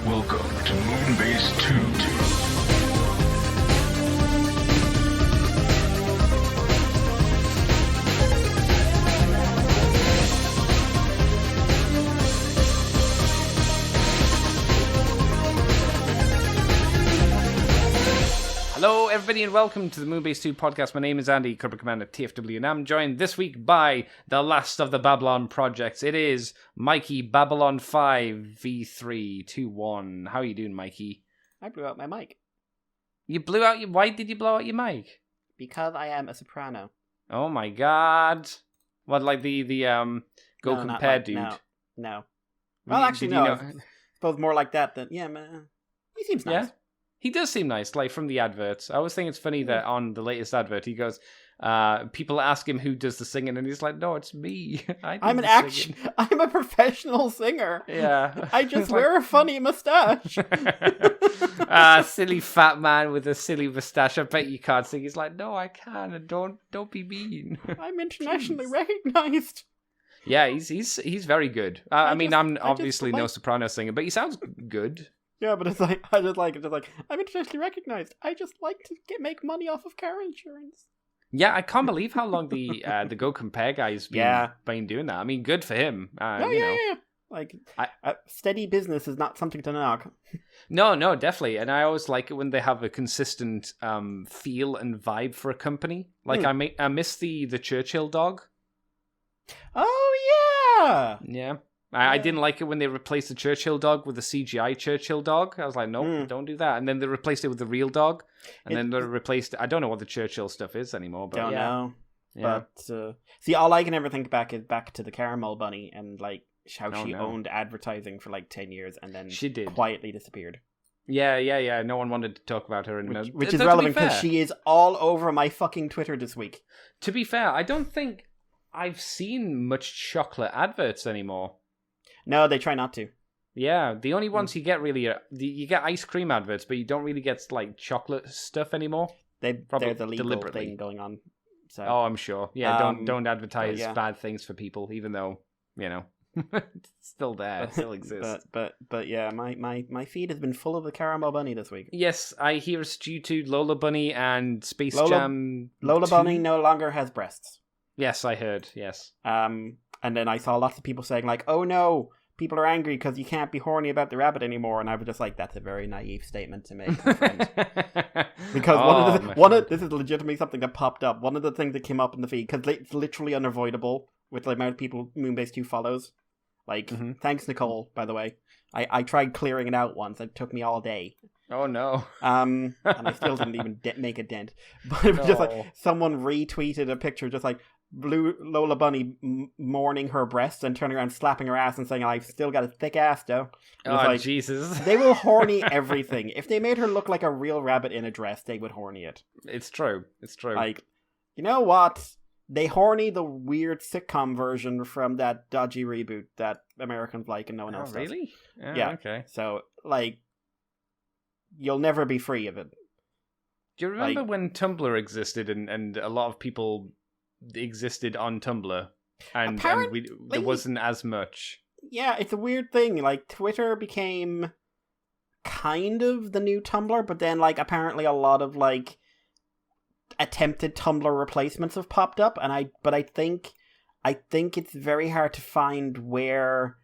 Welcome to Moonbase 2. Hello, everybody, and welcome to the Moonbase 2 podcast. My name is Andy, Corporate Commander TFW, and I'm joined this week by the last of the Babylon projects. It is Mikey Babylon 5 V321. How are you doing, Mikey? I blew out my mic. You blew out your... Why did you blow out your mic? Because I am a soprano. Oh my god. What, like the Go No, Compare like, dude? No. Well, actually, no. I suppose more like that than... Yeah, man. He seems nice. Yeah? He does seem nice, like from the adverts. I always think it's funny that on the latest advert, he goes, people ask him who does the singing, and he's like, no, it's me. I'm a professional singer. Yeah. I just wear a funny mustache. Silly fat man with a silly mustache. I bet you can't sing. He's like, no, I can, and don't be mean. I'm internationally recognized. Yeah, he's very good. I'm obviously no soprano singer, but he sounds good. Yeah, but it's like, I'm internationally recognized. I just like to make money off of car insurance. Yeah, I can't believe how long the Go Compare guy's been doing that. I mean, good for him. Yeah. Like, steady business is not something to knock. No, definitely. And I always like it when they have a consistent feel and vibe for a company. Like, I miss the Churchill dog. Oh, yeah! Yeah. I didn't like it when they replaced the Churchill dog with a CGI Churchill dog. I was like, no, don't do that. And then they replaced it with the real dog. And then they replaced... I don't know what the Churchill stuff is anymore. But don't know. Yeah. But, see, all I can ever think back is back to the Caramel Bunny and, like, how she owned advertising for, like, 10 years and then she did. Quietly disappeared. Yeah. No one wanted to talk about her. Which is relevant because she is all over my fucking Twitter this week. To be fair, I don't think I've seen much chocolate adverts anymore. No, they try not to. Yeah, the only ones you get really are... You get ice cream adverts, but you don't really get, like, chocolate stuff anymore. There's a legal thing going on. So. Oh, I'm sure. Yeah, don't advertise bad things for people, even though, you know, it's still there. It still exists. But yeah, my feed has been full of the Caramel Bunny this week. Yes, I hear it's due to Lola Bunny and Space Jam Lola 2. Bunny no longer has breasts. Yes, I heard, yes. And then I saw lots of people saying, like, oh no, people are angry because you can't be horny about the rabbit anymore. And I was just like, that's a very naive statement to make, my friend. Because this is legitimately something that popped up. One of the things that came up in the feed, because it's literally unavoidable with the amount of people Moonbase 2 follows. Like, thanks, Nicole, by the way. I tried clearing it out once. It took me all day. Oh, no. And I still didn't even make a dent. But it was just like, someone retweeted a picture just like, Blue Lola Bunny mourning her breasts and turning around slapping her ass and saying, I've still got a thick ass though. Oh, Jesus. They will horny everything. If they made her look like a real rabbit in a dress, they would horny it. It's true. Like, you know what? They horny the weird sitcom version from that dodgy reboot that Americans like and no one else does. Really? Yeah. Okay. So, like, you'll never be free of it. Do you remember when Tumblr existed and a lot of people existed on Tumblr and there wasn't as much? Yeah, it's a weird thing. Like, Twitter became kind of the new Tumblr, but then, like, apparently a lot of, like, attempted Tumblr replacements have popped up, and I think it's very hard to find where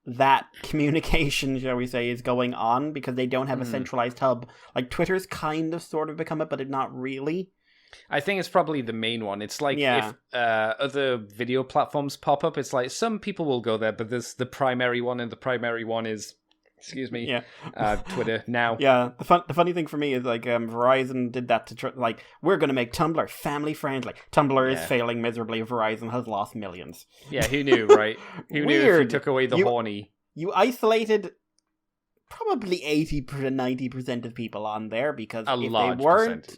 that communication, shall we say, is going on, because they don't have a centralized hub. Like, Twitter's kind of sort of become it, but not really. I think it's probably the main one. It's like if other video platforms pop up, it's like some people will go there, but there's the primary one, and the primary one is, Twitter now. Yeah, the funny thing for me is, like, Verizon did that to like, we're going to make Tumblr family friendly. Tumblr is failing miserably. Verizon has lost millions. Yeah, who knew, right? Who knew if you took away the horny? You isolated probably 80 to 90% of people on there, because if they weren't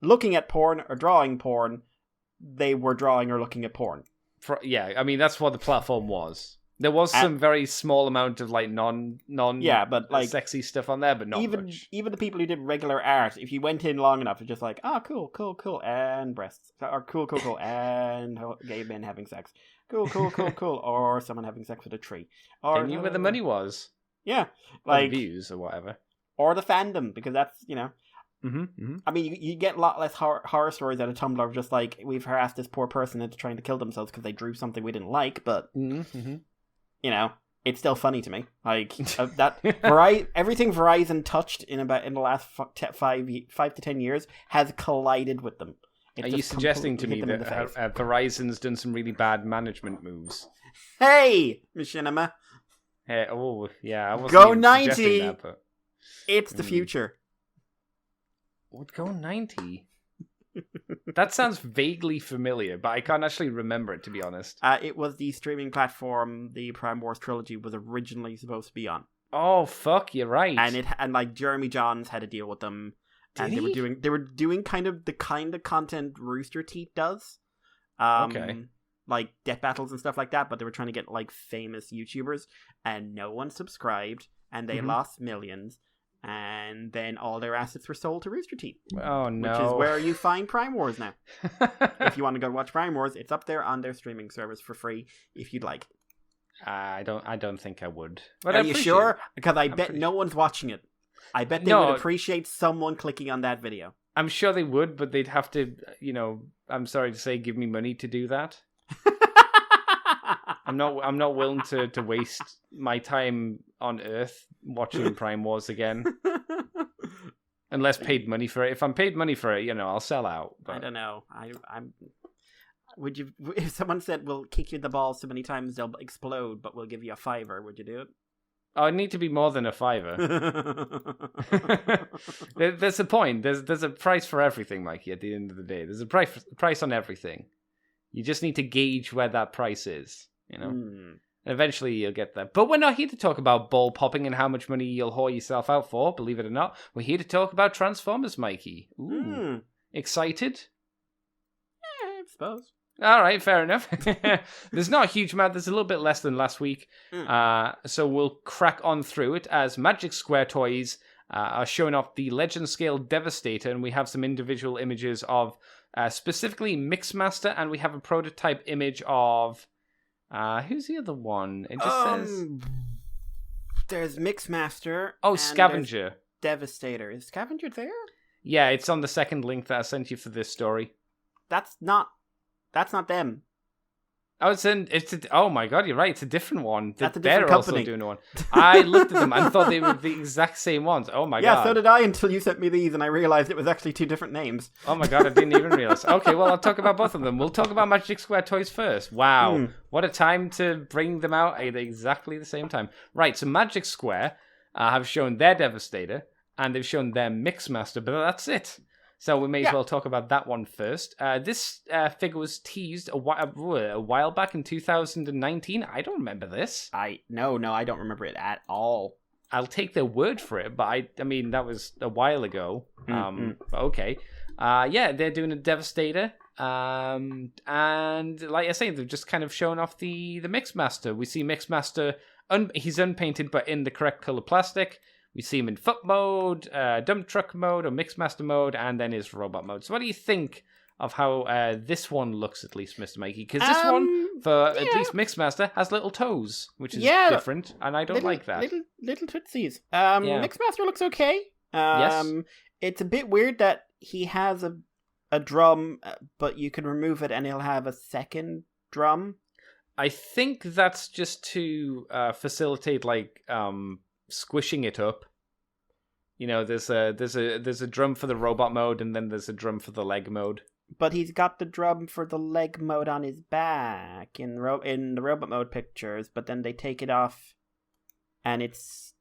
looking at porn or drawing porn, they were drawing or looking at porn. I mean, that's what the platform was. There was some very small amount of, like, non but, like, sexy stuff on there, but not much. Even the people who did regular art, if you went in long enough, it's just like, cool, and breasts. Or cool, and gay men having sex. Cool, or someone having sex with a tree. Or, they knew where the money was. Yeah, or like views or whatever. or the fandom, because that's Mm-hmm. I mean, you get a lot less horror stories out of Tumblr of just like we've harassed this poor person into trying to kill themselves because they drew something we didn't like, but Mm-hmm. it's still funny to me. Like that everything Verizon touched in the last 5 to 10 years has collided with them. Are you suggesting to me that Verizon's done some really bad management moves? Hey, Machinima. Hey, oh yeah, I wasn't Go even 90. suggesting that, but It's the future. Would go 90. That sounds vaguely familiar, but I can't actually remember it, to be honest. It was the streaming platform the Prime Wars trilogy was originally supposed to be on. Oh fuck, you're right. And like Jeremy Johns had a deal with them, and they were doing kind of the content Rooster Teeth does. Okay. Like death battles and stuff like that, but they were trying to get like famous YouTubers, and no one subscribed, and they lost millions. And then all their assets were sold to Rooster Teeth. Oh no! Which is where you find Prime Wars now. If you want to go watch Prime Wars, it's up there on their streaming service for free if you'd like. I don't think I would. But Are you sure? Because I bet no one's watching it. I bet they would appreciate someone clicking on that video. I'm sure they would, but they'd have to, I'm sorry to say, give me money to do that. I'm not willing to waste my time on Earth watching Prime Wars again. Unless paid money for it. If I'm paid money for it, I'll sell out. But... I don't know. Would you? If someone said we'll kick you in the balls so many times they'll explode, but we'll give you a $5, would you do it? Oh, it'd need to be more than a $5. There's a point. There's a price for everything, Mikey. At the end of the day, there's a price on everything. You just need to gauge where that price is. And eventually you'll get there. But we're not here to talk about ball popping and how much money you'll whore yourself out for, believe it or not. We're here to talk about Transformers, Mikey. Ooh. Excited? Yeah, I suppose. All right, fair enough. There's not a huge amount. There's a little bit less than last week. So we'll crack on through it as Magic Square Toys are showing off the Legend Scale Devastator, and we have some individual images of specifically Mixmaster, and we have a prototype image of... who's the other one? It just says... There's Mixmaster. Oh, Scavenger. Devastator. Is Scavenger there? Yeah, it's on the second link that I sent you for this story. That's not them. Oh, oh my god, you're right. It's a different one. That's a different company. Also doing one. I looked at them and thought they were the exact same ones. Oh my god. Yeah, so did I until you sent me these and I realized it was actually two different names. Oh my god, I didn't even realize. Okay, well, I'll talk about both of them. We'll talk about Magic Square Toys first. Wow. What a time to bring them out at exactly the same time. Right, so Magic Square have shown their Devastator and they've shown their Mixmaster, but that's it. So we may as well talk about that one first. This figure was teased a while back in 2019. I don't remember this. No, I don't remember it at all. I'll take their word for it, but I mean, that was a while ago. Okay. They're doing a Devastator. And like I say, they've just kind of shown off the Mixmaster. We see Mixmaster, he's unpainted, but in the correct color plastic. We see him in foot mode, dump truck mode, or Mixmaster mode, and then his robot mode. So what do you think of how this one looks, at least, Mr. Mikey? Because this one, for at least Mixmaster, has little toes, which is different, and I don't like that. Little tootsies. Mixmaster looks okay. Yes. It's a bit weird that he has a drum, but you can remove it and he'll have a second drum. I think that's just to facilitate, like... squishing it up. There's a drum for the robot mode, and then there's a drum for the leg mode. But he's got the drum for the leg mode on his back in the robot mode pictures. But then they take it off, and it's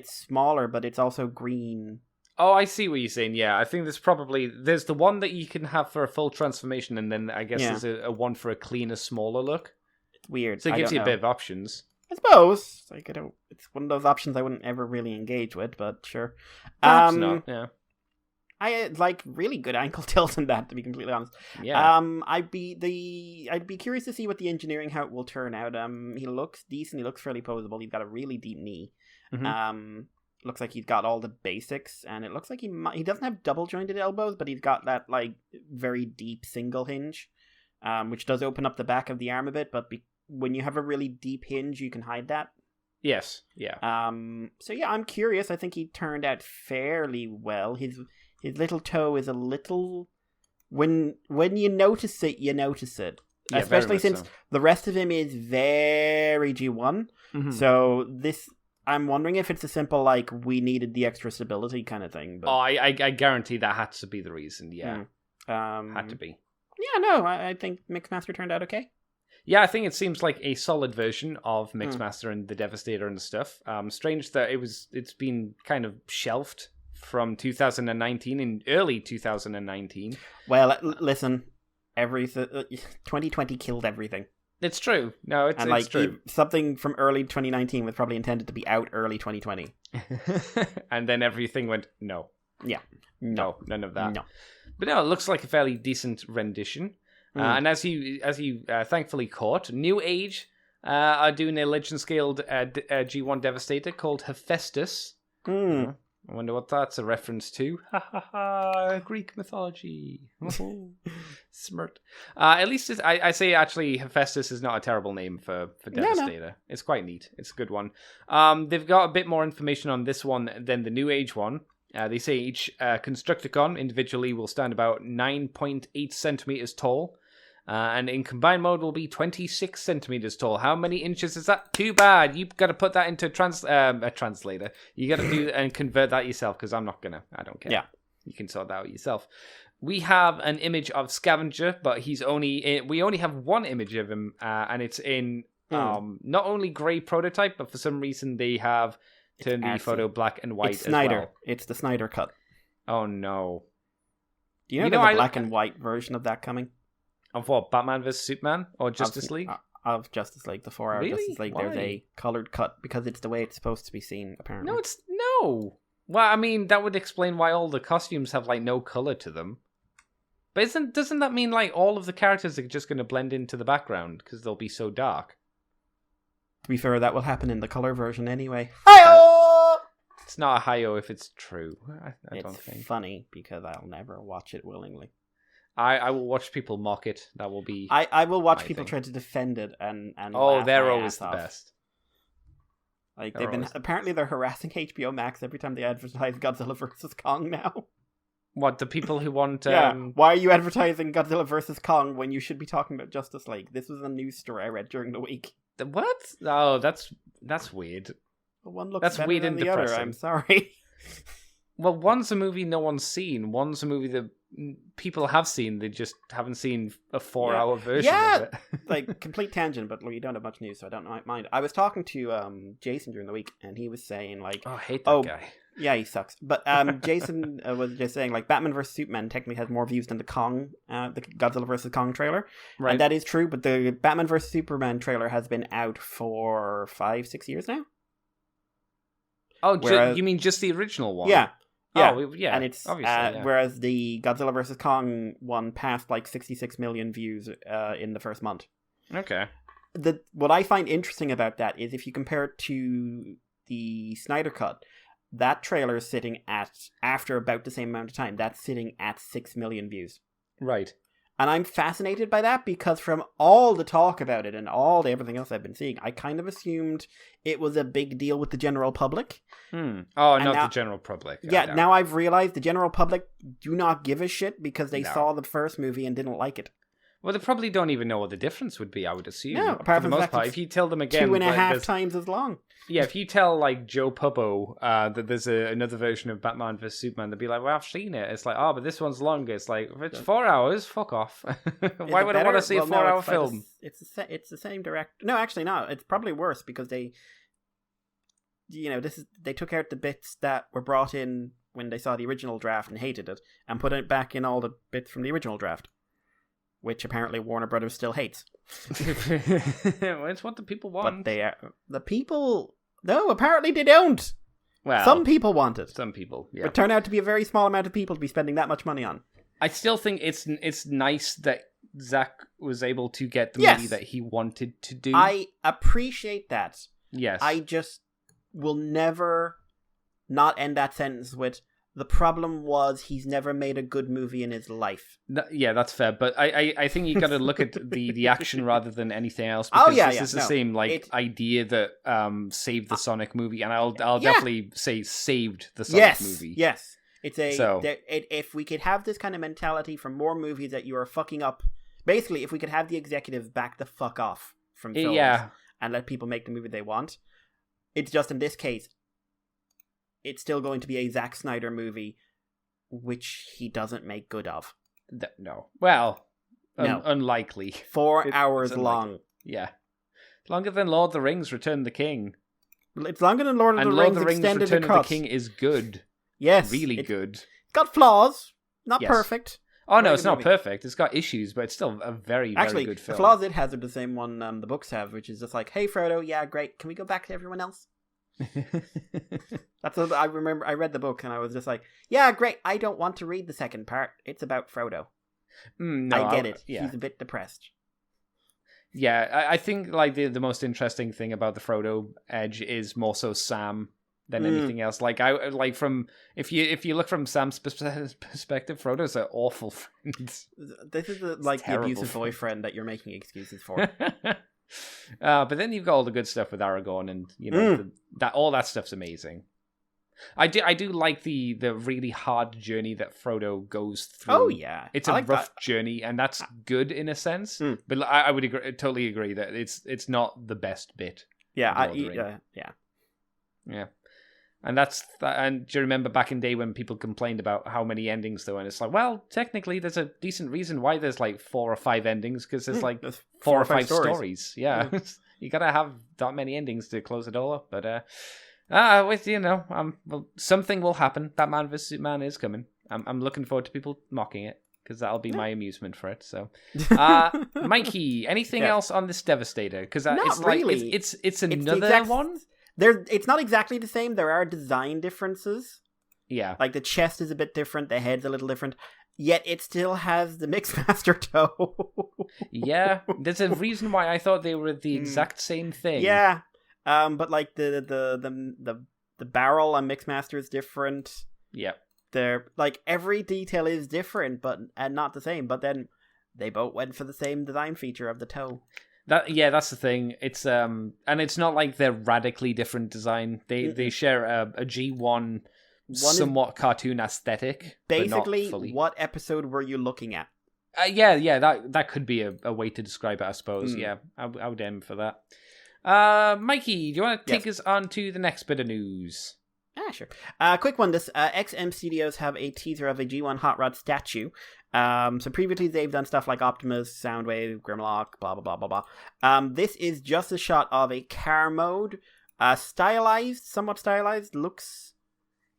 smaller, but it's also green. Oh, I see what you're saying. Yeah, I think there's the one that you can have for a full transformation, and then I guess there's a one for a cleaner, smaller look. It's weird. So it gives you a bit of options. I suppose. It's one of those options I wouldn't ever really engage with, but sure. Perhaps not, yeah. I like really good ankle tilt in that, to be completely honest. Yeah. I'd be curious to see what the engineering, how it will turn out. He looks decent. He looks fairly posable. He's got a really deep knee. Mm-hmm. Looks like he's got all the basics, and it looks like he doesn't have double jointed elbows, but he's got that like very deep single hinge, which does open up the back of the arm a bit, but when you have a really deep hinge, you can hide that. Yes, yeah. So yeah, I'm curious. I think he turned out fairly well. His little toe is a little... When you notice it, you notice it. Yeah, especially since so. the rest of him is very G1. Mm-hmm. So this... I'm wondering if it's a simple, like, we needed the extra stability kind of thing. But... Oh, I guarantee that had to be the reason, yeah. Had to be. Yeah, no, I think Mixmaster turned out okay. Yeah, I think it seems like a solid version of Mixmaster and the Devastator and stuff. Strange that it's been kind of shelved from 2019, in early 2019. Well, listen, 2020 killed everything. It's true. No, it's true. Something from early 2019 was probably intended to be out early 2020. And then everything went, no. Yeah. No, none of that. No. But no, it looks like a fairly decent rendition. And as you thankfully caught, New Age are doing a legend-scaled G1 Devastator called Hephaestus. I wonder what that's a reference to. Ha ha ha! Greek mythology. Smart. At least I say actually Hephaestus is not a terrible name for Devastator. No. It's quite neat. It's a good one. They've got a bit more information on this one than the New Age one. They say each Constructicon individually will stand about 9.8 centimeters tall. And in combined mode will be 26 centimeters tall. How many inches is that? Too bad. You've got to put that into a translator. You got to do and convert that yourself, because I'm not gonna. I don't care. Yeah, you can sort that out yourself. We have an image of Scavenger, but we only have one image of him, and it's in not only grey prototype, but for some reason they have turned the photo black and white. It's Snyder. As well. It's the Snyder cut. Oh no! Do you know there's a black and white version of that coming? Of what? Batman vs Superman or Justice League? Of Justice League, the 4-hour really? Justice League. Why? There's a coloured cut because it's the way it's supposed to be seen, apparently. No. Well, I mean, that would explain why all the costumes have like no colour to them. But doesn't that mean like all of the characters are just going to blend into the background because they'll be so dark? To be fair, that will happen in the colour version anyway. Hi-oh! It's not a hi-oh if it's true. I don't think. It's funny because I'll never watch it willingly. I will watch people mock it. That will be. I will watch people try to defend it and they're always the best. Like apparently they're harassing HBO Max every time they advertise Godzilla vs Kong now. What, the people who want? Why are you advertising Godzilla vs Kong when you should be talking about Justice League? This was a news story I read during the week. What? Oh, that's weird. Well, one looks that's better weird than and the depressing. other. I'm sorry. Well, one's a movie no one's seen. One's a movie that people have seen. They just haven't seen a 4-hour version of it. Like, complete tangent, but we don't have much news, so I don't mind. I was talking to Jason during the week, and he was saying, like... Oh, I hate that guy. Yeah, he sucks. But Jason was just saying, like, Batman vs. Superman technically has more views than the Godzilla vs. Kong trailer. Right. And that is true, but the Batman vs. Superman trailer has been out for 5-6 years now. Oh, you mean just the original one? Yeah. Yeah, oh, yeah, and it's obviously, whereas the Godzilla vs. Kong one passed like 66 million views in the first month. Okay. What I find interesting about that is if you compare it to the Snyder Cut, that trailer is sitting at, after about the same amount of time, that's sitting at 6 million views. Right. And I'm fascinated by that because from all the talk about it and everything else I've been seeing, I kind of assumed it was a big deal with the general public. Oh, and not the general public. Yeah, now I've realized the general public do not give a shit because they saw the first movie and didn't like it. Well, they probably don't even know what the difference would be, I would assume. No, apart from the most part. If you tell them again... 2.5 times as long. Yeah, if you tell, like, Joe Pubbo that there's another version of Batman vs. Superman, they'll be like, well, I've seen it. It's like, oh, but this one's longer. It's like, if it's 4 hours, fuck off. Why would I want to see a 4-hour film? It's the same director. No, actually, no. It's probably worse because they... they took out the bits that were brought in when they saw the original draft and hated it and put it back in all the bits from the original draft. Which apparently Warner Brothers still hates. Well, it's what the people want. But the people... No, apparently they don't. Well, some people want it. Some people, yeah. But turn out to be a very small amount of people to be spending that much money on. I still think it's nice that Zack was able to get the movie that he wanted to do. I appreciate that. Yes. I just will never not end that sentence with, The problem was he's never made a good movie in his life. Yeah, that's fair. But I think you got to look at the action rather than anything else. Oh, Because yeah, this is the same idea that saved the Sonic movie, and I'll definitely say saved the Sonic movie. Yes, if we could have this kind of mentality from more movies that you are fucking up. Basically, if we could have the executives back the fuck off from films and let people make the movie they want, it's just in this case, it's still going to be a Zack Snyder movie, which he doesn't make good of. No. Well, no. Unlikely. 4 hours long. Yeah. Longer than Lord of the Rings Return of the King. It's longer than Lord of the Rings Extended Return Cut. of the King is good. Yes. Really good. It's got flaws. Not perfect. Oh, no, it's not perfect. It's got issues, but it's still a very, very good film. The flaws it has are the same one the books have, which is just like, hey, Frodo, yeah, great. Can we go back to everyone else? That's what I remember. I read the book and I was just like, yeah, great. I don't want to read the second part. It's about Frodo. No, I get it. Yeah. He's a bit depressed. Yeah, I think like the most interesting thing about the Frodo edge is more so Sam than anything else. Like if you look from Sam's perspective, Frodo's an awful friend. This is the abusive boyfriend that you're making excuses for. But then you've got all the good stuff with Aragorn, and that all that stuff's amazing. I do like the really hard journey that Frodo goes through. Oh yeah, it's a rough journey, and that's good in a sense. But I would totally agree that it's not the best bit. Yeah, yeah. And and do you remember back in the day when people complained about how many endings there were? And it's like, well, technically, there's a decent reason why there's like 4 or 5 endings, because there's like there's 4 or 5 stories. Yeah, you gotta have that many endings to close it all up. But something will happen. Batman vs Superman is coming. I'm looking forward to people mocking it, because that'll be my amusement for it. So, Mikey, anything else on this Devastator? Because it's really. Like it's another one. It's not exactly the same. There are design differences. Yeah. Like the chest is a bit different, the head's a little different, yet it still has the Mixmaster toe. Yeah. There's a reason why I thought they were the exact same thing. Yeah. But like the barrel on Mixmaster is different. Yeah. They're like every detail is different and not the same, but then they both went for the same design feature of the toe. That's the thing. It's and it's not like they're radically different design. They share a G1 somewhat cartoon aesthetic. Basically, but not fully. What episode were you looking at? That could be a way to describe it, I suppose. Yeah, I would aim for that. Mikey, do you want to take us on to the next bit of news? Sure. Quick one. This XM Studios have a teaser of a G1 Hot Rod statue. So previously they've done stuff like Optimus, Soundwave, Grimlock, blah, blah, blah, blah, blah. This is just a shot of a car mode. Somewhat stylized, looks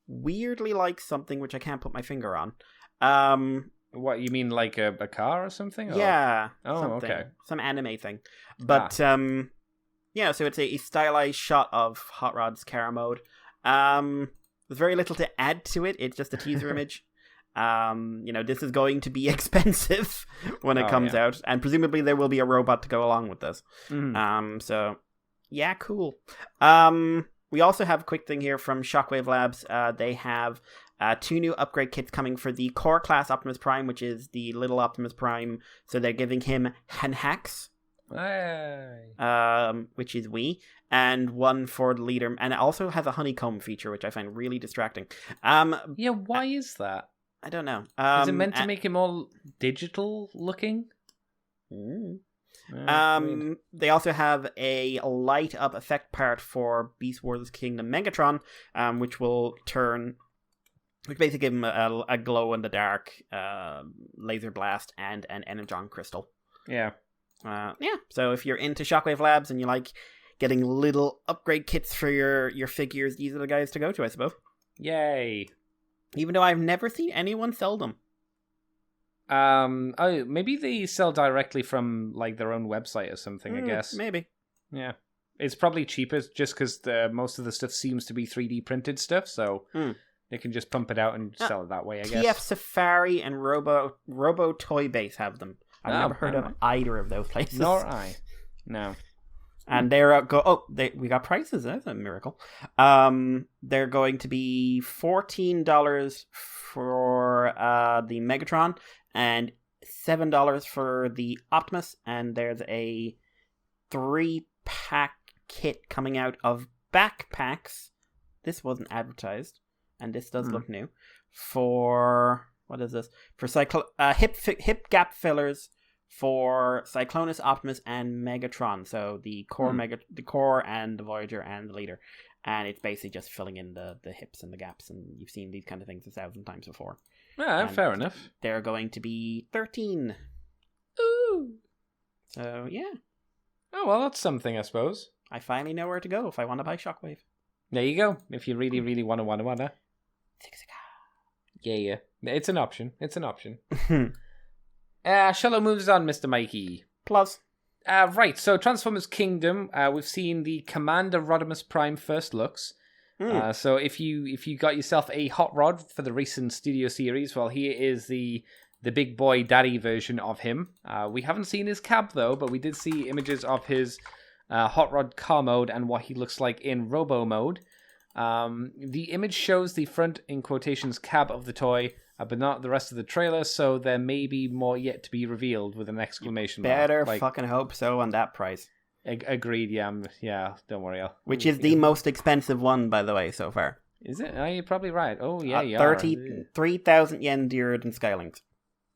weirdly like something which I can't put my finger on. What, you mean like a car or something? Yeah. Oh, something. okay. Some anime thing. But, yeah, so it's a stylized shot of Hot Rod's car mode. There's very little to add to it. It's just a teaser image. This is going to be expensive when it comes out, and presumably there will be a robot to go along with this. So yeah, cool. We also have a quick thing here from Shockwave Labs. They have 2 new upgrade kits coming for the core class Optimus Prime, which is the little Optimus Prime. So they're giving him Hanhax. Which is Wii, and one for the leader, and it also has a honeycomb feature, which I find really distracting. Why is that? I don't know. Is it meant to make him all digital looking? They also have a light up effect part for Beast Wars Kingdom Megatron, which basically give him a glow in the dark laser blast and an energon crystal. Yeah. So if you're into Shockwave Labs and you like getting little upgrade kits for your figures, these are the guys to go to, I suppose. Yay. Even though I've never seen anyone sell them. Maybe they sell directly from like their own website or something, I guess. Maybe. Yeah. It's probably cheaper just because most of the stuff seems to be 3D printed stuff, so they can just pump it out and sell it that way, I guess. TF Safari and Robo Toy Base have them. I've never heard of either of those places. Nor I. No. And we got prices. That's a miracle. They're going to be $14 for the Megatron and $7 for the Optimus. And there's a 3-pack kit coming out of backpacks. This wasn't advertised, and this does look new. For what is this? For hip gap fillers for Cyclonus, Optimus, and Megatron. So the core and the Voyager and the Leader, and it's basically just filling in the hips and the gaps. And you've seen these kind of things 1,000 times before. Yeah, fair enough. They're going to be $13. Ooh. So yeah. Oh well, that's something, I suppose. I finally know where to go if I want to buy Shockwave. There you go. If you really, really wanna. Yeah. It's an option. Shallow moves on, Mr. Mikey. Plus. Right, so Transformers Kingdom, we've seen the Commander Rodimus Prime first looks. So if you got yourself a hot rod for the recent studio series, well, here is the big boy daddy version of him. We haven't seen his cab, though, but we did see images of his hot rod car mode and what he looks like in robo mode. The image shows the front, in quotations, cab of the toy, but not the rest of the trailer, so there may be more yet to be revealed with an exclamation mark. Better fucking hope so on that price. Agreed, yeah, don't worry. Which is the most expensive one, by the way, so far. Is it? Oh, you're probably right. Oh, yeah, you 3,000 yen dearer than Skylinks.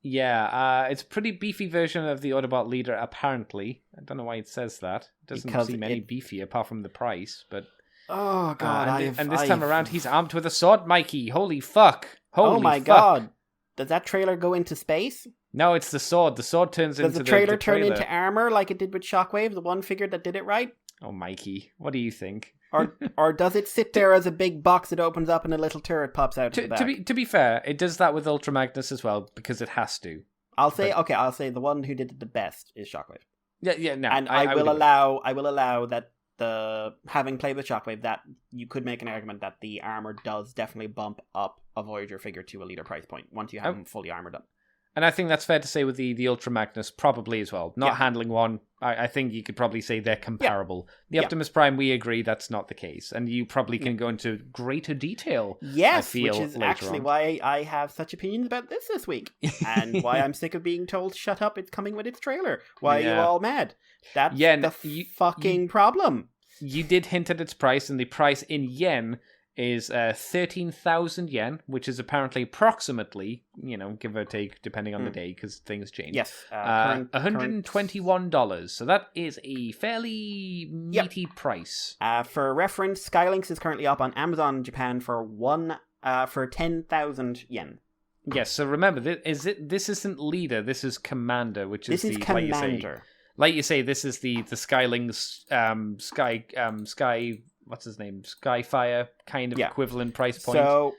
Yeah, it's a pretty beefy version of the Autobot Leader, apparently. I don't know why it says that. It doesn't seem any beefy apart from the price, but... Oh, God. And this time around, he's armed with a sword, Mikey. Holy fuck. Oh, my God. Does that trailer go into space? No, it's the sword. The sword turns into the trailer. Does the trailer turn into armor like it did with Shockwave, the one figure that did it right? Oh, Mikey. What do you think? Or does it sit there as a big box that opens up and a little turret pops out of the back? To be fair, it does that with Ultra Magnus as well, because it has to. I'll say the one who did it the best is Shockwave. Yeah, no. And I will allow that having played with Shockwave, that you could make an argument that the armor does definitely bump up a Voyager figure to a Leader price point once you have them fully armored up. And I think that's fair to say with the Ultra Magnus probably as well. Not handling one, I think you could probably say they're comparable. The Optimus Prime, we agree that's not the case. And you probably can go into greater detail. Yes, which is actually why I have such opinions about this week. And why I'm sick of being told, shut up, it's coming with its trailer. Why are you all mad? That's the fucking problem. You did hint at its price, and the price in yen is 13,000 yen, which is apparently approximately, give or take, depending on the day, because things change. Yes. $121. So that is a fairly meaty price. For reference, Skylinks is currently up on Amazon Japan for 10,000 yen. Yes, so remember, this isn't Leader, this is Commander, which is Commander. Like you say, this is the Skylinks Sky what's his name? Skyfire kind of equivalent price point. So,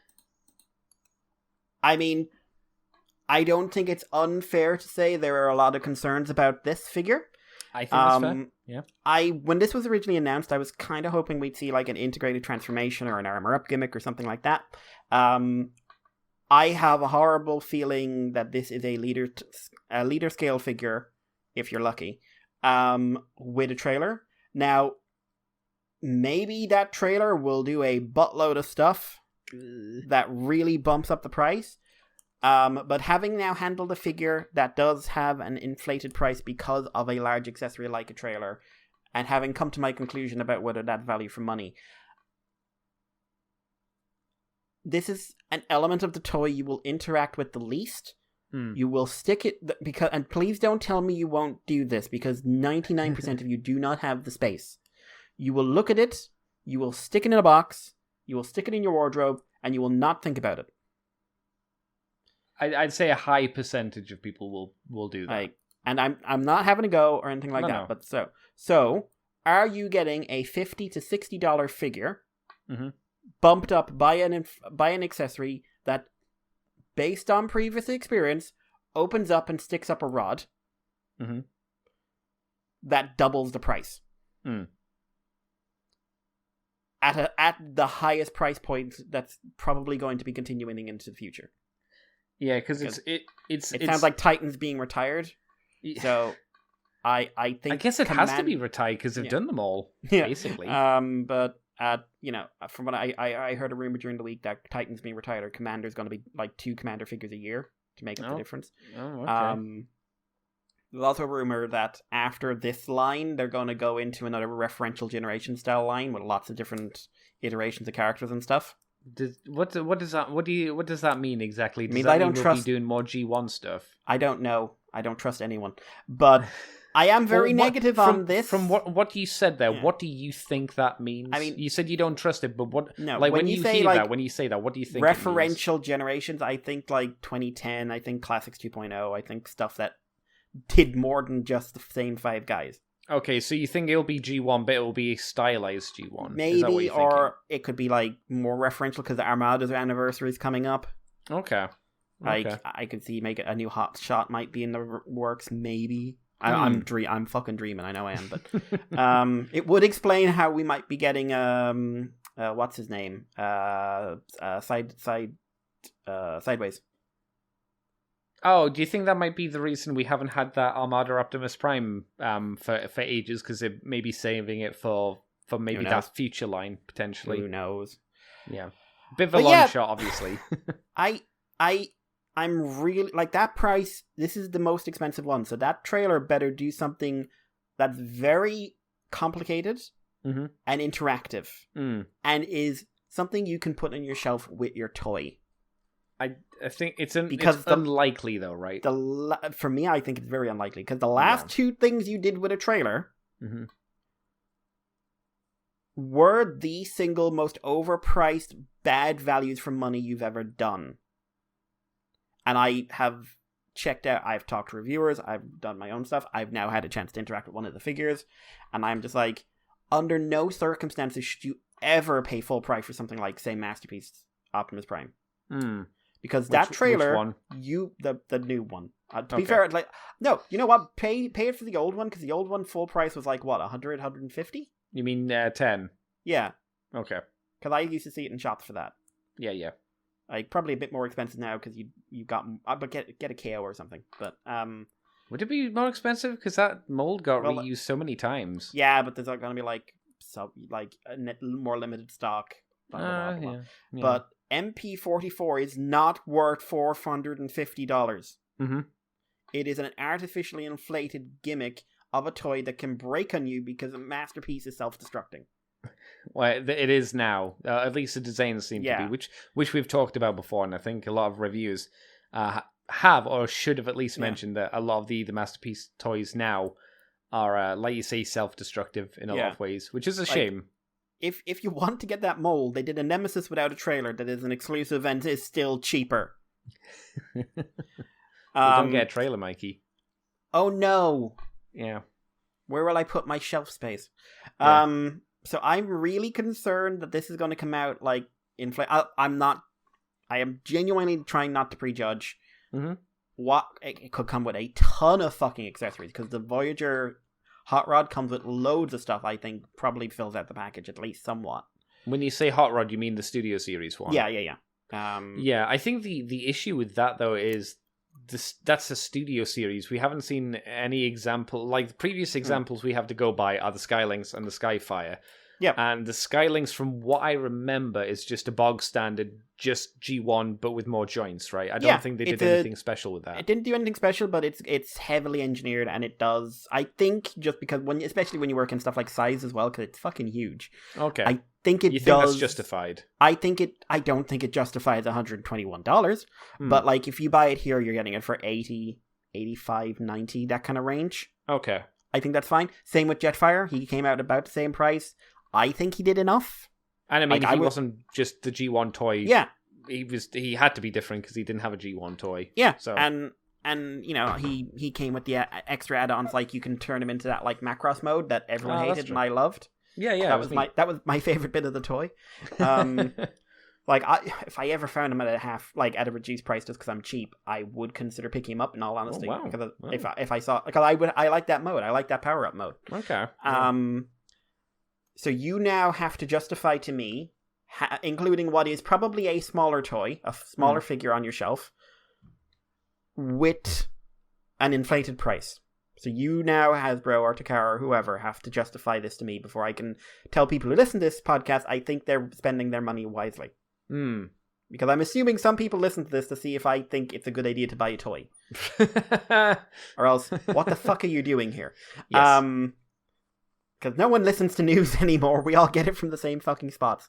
I mean, I don't think it's unfair to say there are a lot of concerns about this figure. I think that's fair. Yeah. When this was originally announced, I was kind of hoping we'd see like an integrated transformation or an armor up gimmick or something like that. I have a horrible feeling that this is a leader scale figure, if you're lucky, with a trailer. Now, maybe that trailer will do a buttload of stuff that really bumps up the price. But having now handled a figure that does have an inflated price because of a large accessory like a trailer, and having come to my conclusion about whether that value for money, this is an element of the toy you will interact with the least. You will stick it and please don't tell me you won't do this, because 99% of you do not have the space. You will look at it, you will stick it in a box, you will stick it in your wardrobe, and you will not think about it. I'd say a high percentage of people will do that. And I'm not having a go or anything like that. No. But so are you getting a $50 to $60 figure bumped up by an accessory that, based on previous experience, opens up and sticks up a rod that doubles the price? At the highest price point that's probably going to be continuing into the future. Yeah, because it sounds like Titan's being retired. So I think I guess it has to be retired because they've done them all, basically. But from what I heard a rumor during the week that Titan's being retired, or Commander's going to be like 2 Commander figures a year to make up the difference. Oh, okay. There's also a rumor that after this line, they're going to go into another referential generation style line with lots of different iterations of characters and stuff. What does that mean exactly? Does means that I don't mean trust we'll be doing more G1 stuff? I don't know. I don't trust anyone, but I am very negative on this. From what you said there, what do you think that means? I mean, you said you don't trust it, but what? No, like when you say that, what do you think? Referential generations. I think like 2010. I think Classics 2.0. I think stuff that did more than just the same 5 guys. Okay, so you think it'll be G1, but it'll be stylized G1? Maybe, or it could be like more referential because the Armada's anniversary is coming up. Okay. Like I could see make a new Hot Shot might be in the works. Maybe I'm fucking dreaming. I know I am, but it would explain how we might be getting what's his name Sideways. Oh, do you think that might be the reason we haven't had that Armada Optimus Prime for ages? Because it may be saving it for maybe that future line potentially. Who knows? Yeah, bit of a long shot, obviously. I'm really like that price. This is the most expensive one, so that trailer better do something that's very complicated and interactive, and is something you can put on your shelf with your toy. I think it's unlikely though, right? For me, I think it's very unlikely because the last 2 things you did with a trailer were the single most overpriced bad values for money you've ever done. And I have checked out, I've talked to reviewers, I've done my own stuff, I've now had a chance to interact with one of the figures, and I'm just like, under no circumstances should you ever pay full price for something like, say, Masterpiece Optimus Prime. Because that trailer, which one? The new one. To be fair, like, no, you know what? Pay it for the old one, because the old one full price was like, what, 100, 150? You mean 10? Yeah. Okay. Because I used to see it in shops for that. Yeah. Like, probably a bit more expensive now, because you got, but get a KO or something. But, would it be more expensive? Because that mold got reused so many times. Yeah, but there's going to be, like, more limited stock. Blah, blah, blah, blah. Yeah. But MP44 is not worth $450. It is an artificially inflated gimmick of a toy that can break on you because a Masterpiece is self-destructing. Well, it is now. At least the designs seem to be, which we've talked about before, and I think a lot of reviews have or should have at least mentioned that a lot of the Masterpiece toys now are, like you say, self-destructive in a lot of ways, which is a shame. If you want to get that mold, they did a Nemesis without a trailer that is an exclusive and is still cheaper. You don't get a trailer, Mikey. Oh no. Yeah. Where will I put my shelf space? Yeah. So I'm really concerned that this is going to come out like I am genuinely trying not to prejudge what it could come with a ton of fucking accessories, because the Voyager Hot Rod comes with loads of stuff. I think probably fills out the package at least somewhat. When you say Hot Rod, you mean the Studio Series one? Yeah. Yeah, I think the issue with that though is that's a Studio Series. We haven't seen any example, like the previous examples we have to go by are the Skylynx and the Skyfire. Yeah. And the Skylynx, from what I remember, is just a bog standard, just G1, but with more joints, right? I don't think they did anything special with that. It didn't do anything special, but it's heavily engineered, and it does, I think, just because, especially when you work in stuff like size as well, because it's fucking huge. Okay. I think it You does. think that's justified? I don't think it justifies $121, but like if you buy it here, you're getting it for $80, $85, $90, that kind of range. Okay. I think that's fine. Same with Jetfire. He came out about the same price. I think he did enough. And I mean, he wasn't just the G1 toy. Yeah. He had to be different because he didn't have a G1 toy. Yeah. So and you know, he came with the extra add-ons, like you can turn him into that like Macross mode that everyone hated and I loved. Yeah. That was my favorite bit of the toy. Like if I ever found him at at a reduced price just because I'm cheap, I would consider picking him up. In all honesty, because if I saw, because I like that mode, I like that power up mode. Okay. So you now have to justify to me, including what is probably a smaller toy, a smaller figure on your shelf, with an inflated price. So you now, Hasbro or Takara or whoever, have to justify this to me before I can tell people who listen to this podcast I think they're spending their money wisely. Because I'm assuming some people listen to this to see if I think it's a good idea to buy a toy. Or else, what the fuck are you doing here? Yes. Because no one listens to news anymore. We all get it from the same fucking spots.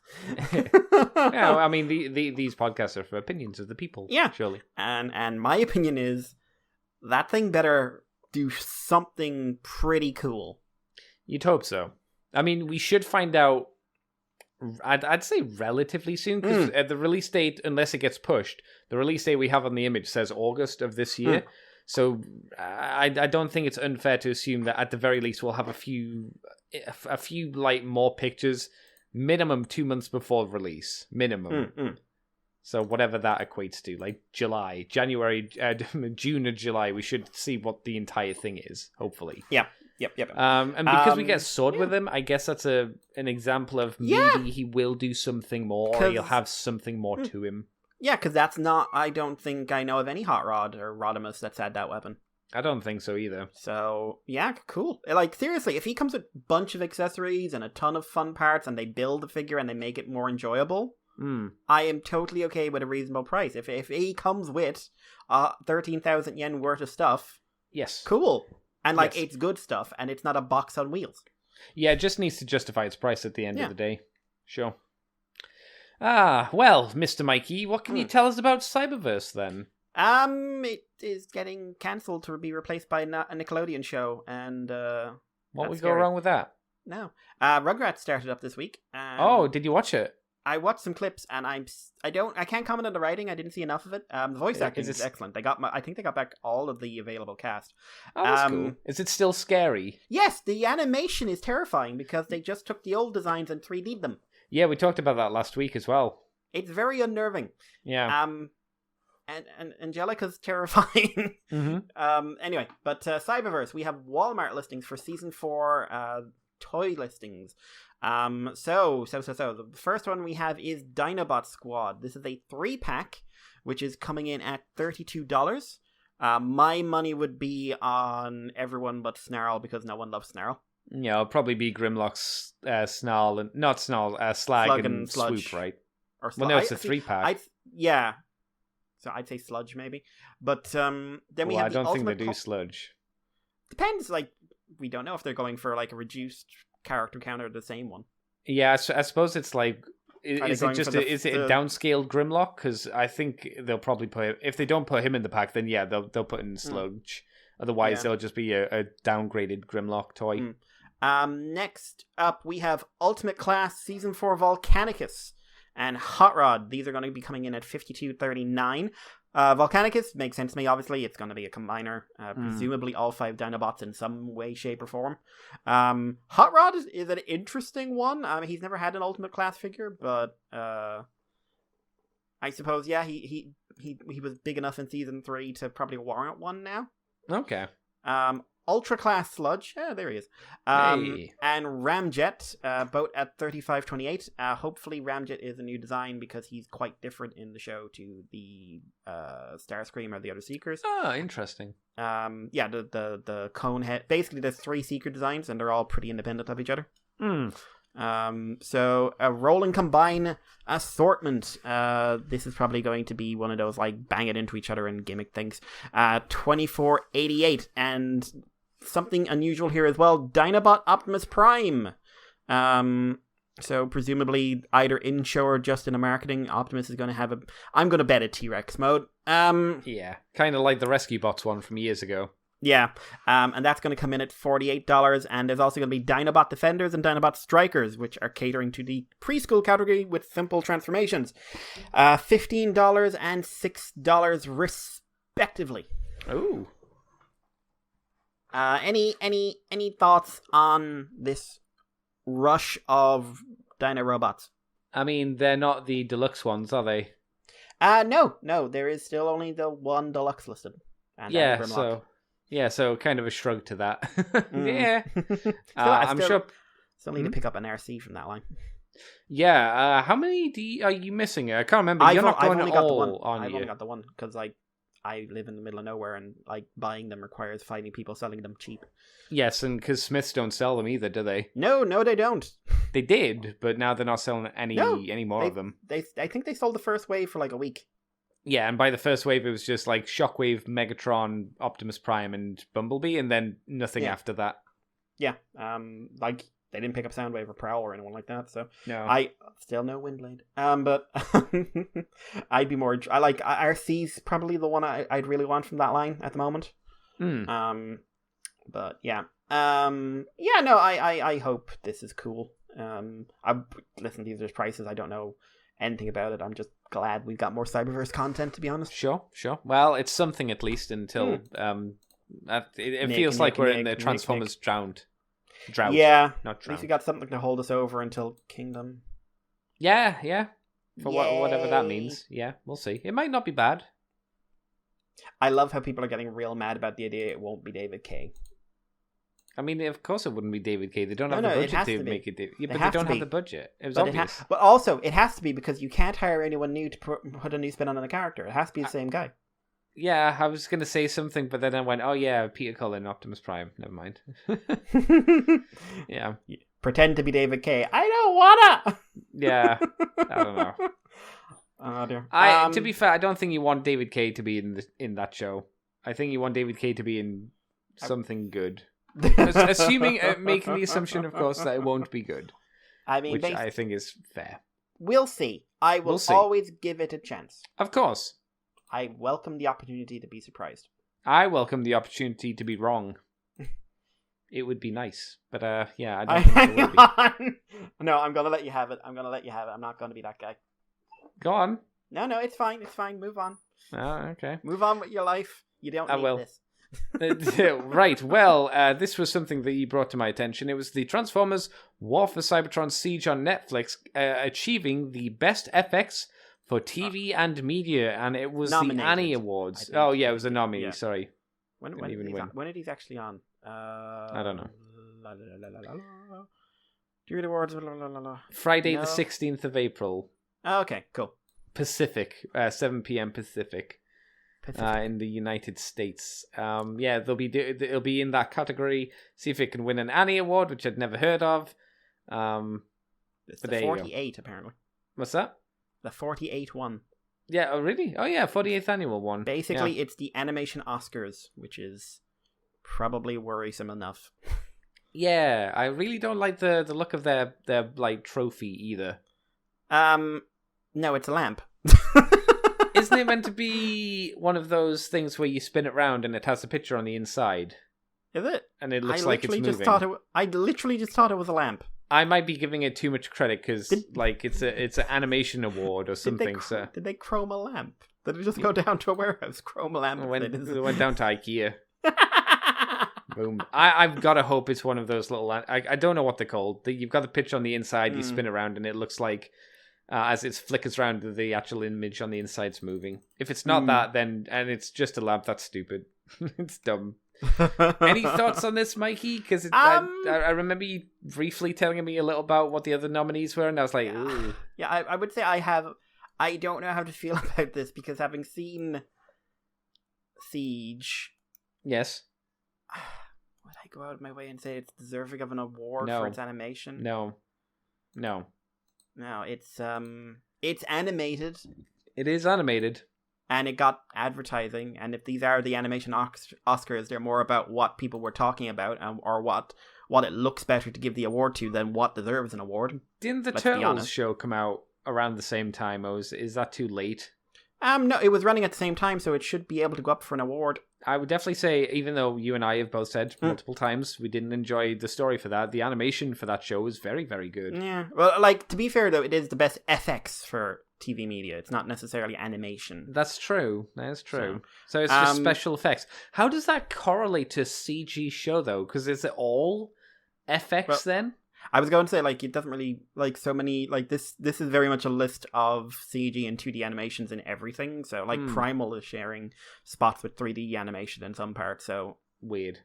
Yeah, I mean, these podcasts are for opinions of the people. Yeah. Surely. And my opinion is that thing better do something pretty cool. You'd hope so. I mean, we should find out, I'd say relatively soon, because the release date, unless it gets pushed, the release date we have on the image says August of this year. So I don't think it's unfair to assume that at the very least we'll have a few like more pictures, minimum 2 months before release, minimum. So whatever that equates to, like July, January, June or July, we should see what the entire thing is, hopefully. Yep. And because we get Sword with him, I guess that's an example of maybe he will do something more, or he'll have something more to him. Yeah, because that's not, I don't think I know of any Hot Rod or Rodimus that's had that weapon. I don't think so either. So, yeah, cool. Like, seriously, if he comes with a bunch of accessories and a ton of fun parts and they build the figure and they make it more enjoyable, I am totally okay with a reasonable price. If he comes with 13,000 yen worth of stuff, yes, cool. And, like, it's good stuff and it's not a box on wheels. Yeah, it just needs to justify its price at the end of the day. Sure. Well, Mr. Mikey, what can you tell us about Cyberverse then? It is getting cancelled to be replaced by a Nickelodeon show, and what would go wrong with that? No, Rugrats started up this week. Did you watch it? I watched some clips, and I can't comment on the writing. I didn't see enough of it. The voice acting is excellent. I think they got back all of the available cast. Oh, that's cool. Is it still scary? Yes, the animation is terrifying because they just took the old designs and 3D'd them. Yeah, we talked about that last week as well. It's very unnerving. Yeah. And Angelica's terrifying. Anyway, but Cyberverse, we have Walmart listings for season 4 toy listings. So the first one we have is Dynabot Squad. This is a 3-pack, which is coming in at $32. My money would be on everyone but Snarl because no one loves Snarl. Yeah, it'll probably be Grimlock's Snarl and not Snarl, Slag and Sludge. Swoop, right? Or well, no, it's a 3-pack. Yeah. So I'd say Sludge, maybe. But then we have I don't think they do Sludge. Depends, like, we don't know if they're going for, like, a reduced character count or the same one. Yeah, I suppose it's like, is it a downscaled Grimlock? Because I think they'll probably put, if they don't put him in the pack, then yeah, they'll put in Sludge. Otherwise, they'll just be a downgraded Grimlock toy. Next up, we have Ultimate Class Season 4 Volcanicus and Hot Rod. These are going to be coming in at $52.39. Volcanicus makes sense to me, obviously. It's going to be a combiner. Presumably all 5 Dinobots in some way, shape, or form. Hot Rod is an interesting one. He's never had an Ultimate Class figure, but I suppose, yeah, he was big enough in Season 3 to probably warrant one now. Okay. Ultra Class Sludge, there he is. Hey. And Ramjet, both at $35.28. Hopefully Ramjet is a new design because he's quite different in the show to the Starscream or the other Seekers. Oh, interesting. Yeah, the cone head. Basically, there's 3 Seeker designs, and they're all pretty independent of each other. So a roll and combine assortment. This is probably going to be one of those like bang it into each other and gimmick things. $24.88, and something unusual here as well. Dynabot Optimus Prime. So presumably either in show or just in the marketing, Optimus is going to have I'm going to bet a T-Rex mode. Yeah, kind of like the Rescue Bots one from years ago. Yeah, and that's going to come in at $48, and there's also going to be Dinobot Defenders and Dinobot Strikers, which are catering to the preschool category with simple transformations. $15 and $6 respectively. Ooh. Any thoughts on this rush of Dino robots? I mean, they're not the deluxe ones, are they? No, there is still only the one deluxe listed. And so kind of a shrug to that. Yeah. I'm sure. Still need to pick up an RC from that line. Yeah. How many are you missing? I can't remember. You're not going I've only all got the one. on I've you. only got the one because I I live in the middle of nowhere, and like buying them requires finding people selling them cheap. Yes, and because Smiths don't sell them either, do they? No, they don't. They did, but now they're not selling any more of them. I think they sold the first wave for like a week. Yeah, and by the first wave, it was just like Shockwave, Megatron, Optimus Prime, and Bumblebee, and then nothing after that. Yeah, like they didn't pick up Soundwave or Prowl or anyone like that. So no, I still no Windblade. But I'd be more. I like RC's probably the one I'd really want from that line at the moment. But yeah, no, I hope this is cool. I listen. These are prices. I don't know anything about it. I'm just glad we've got more Cyberverse content, to be honest. Sure. Well, it's something at least until it feels like we're in the Transformers drought. Yeah, not at least we got something to hold us over until Kingdom. Yeah. For whatever that means. Yeah, we'll see. It might not be bad. I love how people are getting real mad about the idea it won't be David K. I mean, of course it wouldn't be David K. They don't have the budget to make it. Yeah, but they don't have the budget. It was obvious. But also, it has to be because you can't hire anyone new to put a new spin on the character. It has to be the same guy. Yeah, I was going to say something, but then I went, oh yeah, Peter Cullen, Optimus Prime. Never mind. Yeah. Pretend to be David K. I don't wanna! Yeah, I don't know. Oh, dear. To be fair, I don't think you want David K to be in that show. I think you want David K to be in something good. Assuming, making the assumption, of course, that it won't be good. I mean, which I think is fair. We'll see. I will always give it a chance. Of course. I welcome the opportunity to be surprised. I welcome the opportunity to be wrong. It would be nice, but yeah, I don't think it would be. No, I'm gonna let you have it. I'm not gonna be that guy. Go on. No, it's fine. Move on. Oh, okay. Move on with your life. You don't need this. Right, well, this was something that you brought to my attention. It was the Transformers War for Cybertron Siege on Netflix, achieving the best FX for TV and media, and it was nominated. The Annie Awards. Oh, yeah, it was a nominee, yeah. Sorry. When did he actually on? I don't know. Jury Awards. Friday the 16th of April. Oh, okay, cool. Pacific, 7 p.m. Pacific. In the United States. Yeah, it'll be in that category. See if it can win an Annie Award, which I'd never heard of. It's the 48, apparently. What's that? The 48 one. Yeah, oh really? Oh yeah, 48th annual one. Basically, It's the animation Oscars, which is probably worrisome enough. Yeah, I really don't like the look of their like trophy either. No, it's a lamp. Isn't it meant to be one of those things where you spin it round and it has a picture on the inside? Is it? And it looks like it's moving. I literally just thought it was a lamp. I might be giving it too much credit because it's an animation award or something. Did they chrome a lamp? Did it just go down to a warehouse, chrome a lamp? It went down to IKEA. Boom. I've got to hope it's one of those little... I don't know what they're called. You've got the picture on the inside, you spin around, and it looks like... as it flickers around, the actual image on the inside's moving. If it's not that, then... And it's just a lamp, that's stupid. It's dumb. Any thoughts on this, Mikey? Because I remember you briefly telling me a little about what the other nominees were, and I was like, ooh. Yeah, I would say I don't know how to feel about this, because having seen Siege... Yes. Would I go out of my way and say it's deserving of an award for its animation? No, it's animated. It is animated. And it got advertising, and if these are the animation Oscars, they're more about what people were talking about, or what it looks better to give the award to than what deserves an award. Didn't the Turtles show come out around the same time? Is that too late? No, it was running at the same time, so it should be able to go up for an award. I would definitely say, even though you and I have both said multiple times we didn't enjoy the story for that, the animation for that show was very, very good. Yeah. Well, like, to be fair, though, it is the best FX for TV media. It's not necessarily animation. That's true. That is true. So it's just special effects. How does that correlate to a CG show, though? Because is it all FX then? I was going to say, like, it doesn't really, like, so many, like, this is very much a list of CG and 2D animations in everything. So, like, Primal is sharing spots with 3D animation in some parts, so... Weird.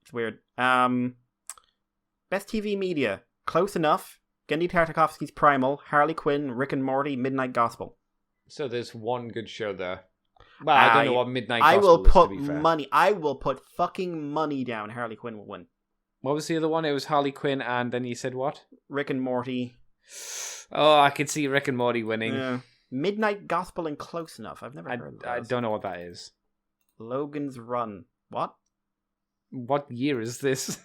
It's weird. Best TV media. Close enough. Genndy Tartakovsky's Primal, Harley Quinn, Rick and Morty, Midnight Gospel. So there's one good show there. Well, I don't know what Midnight I Gospel will put is, to be fair. money. I will put fucking money down. Harley Quinn will win. What was the other one? It was Harley Quinn, and then you said what? Rick and Morty. Oh, I could see Rick and Morty winning. Yeah. Midnight Gospel and Close Enough. I've never heard of those. I don't know what that is. Logan's Run. What? What year is this?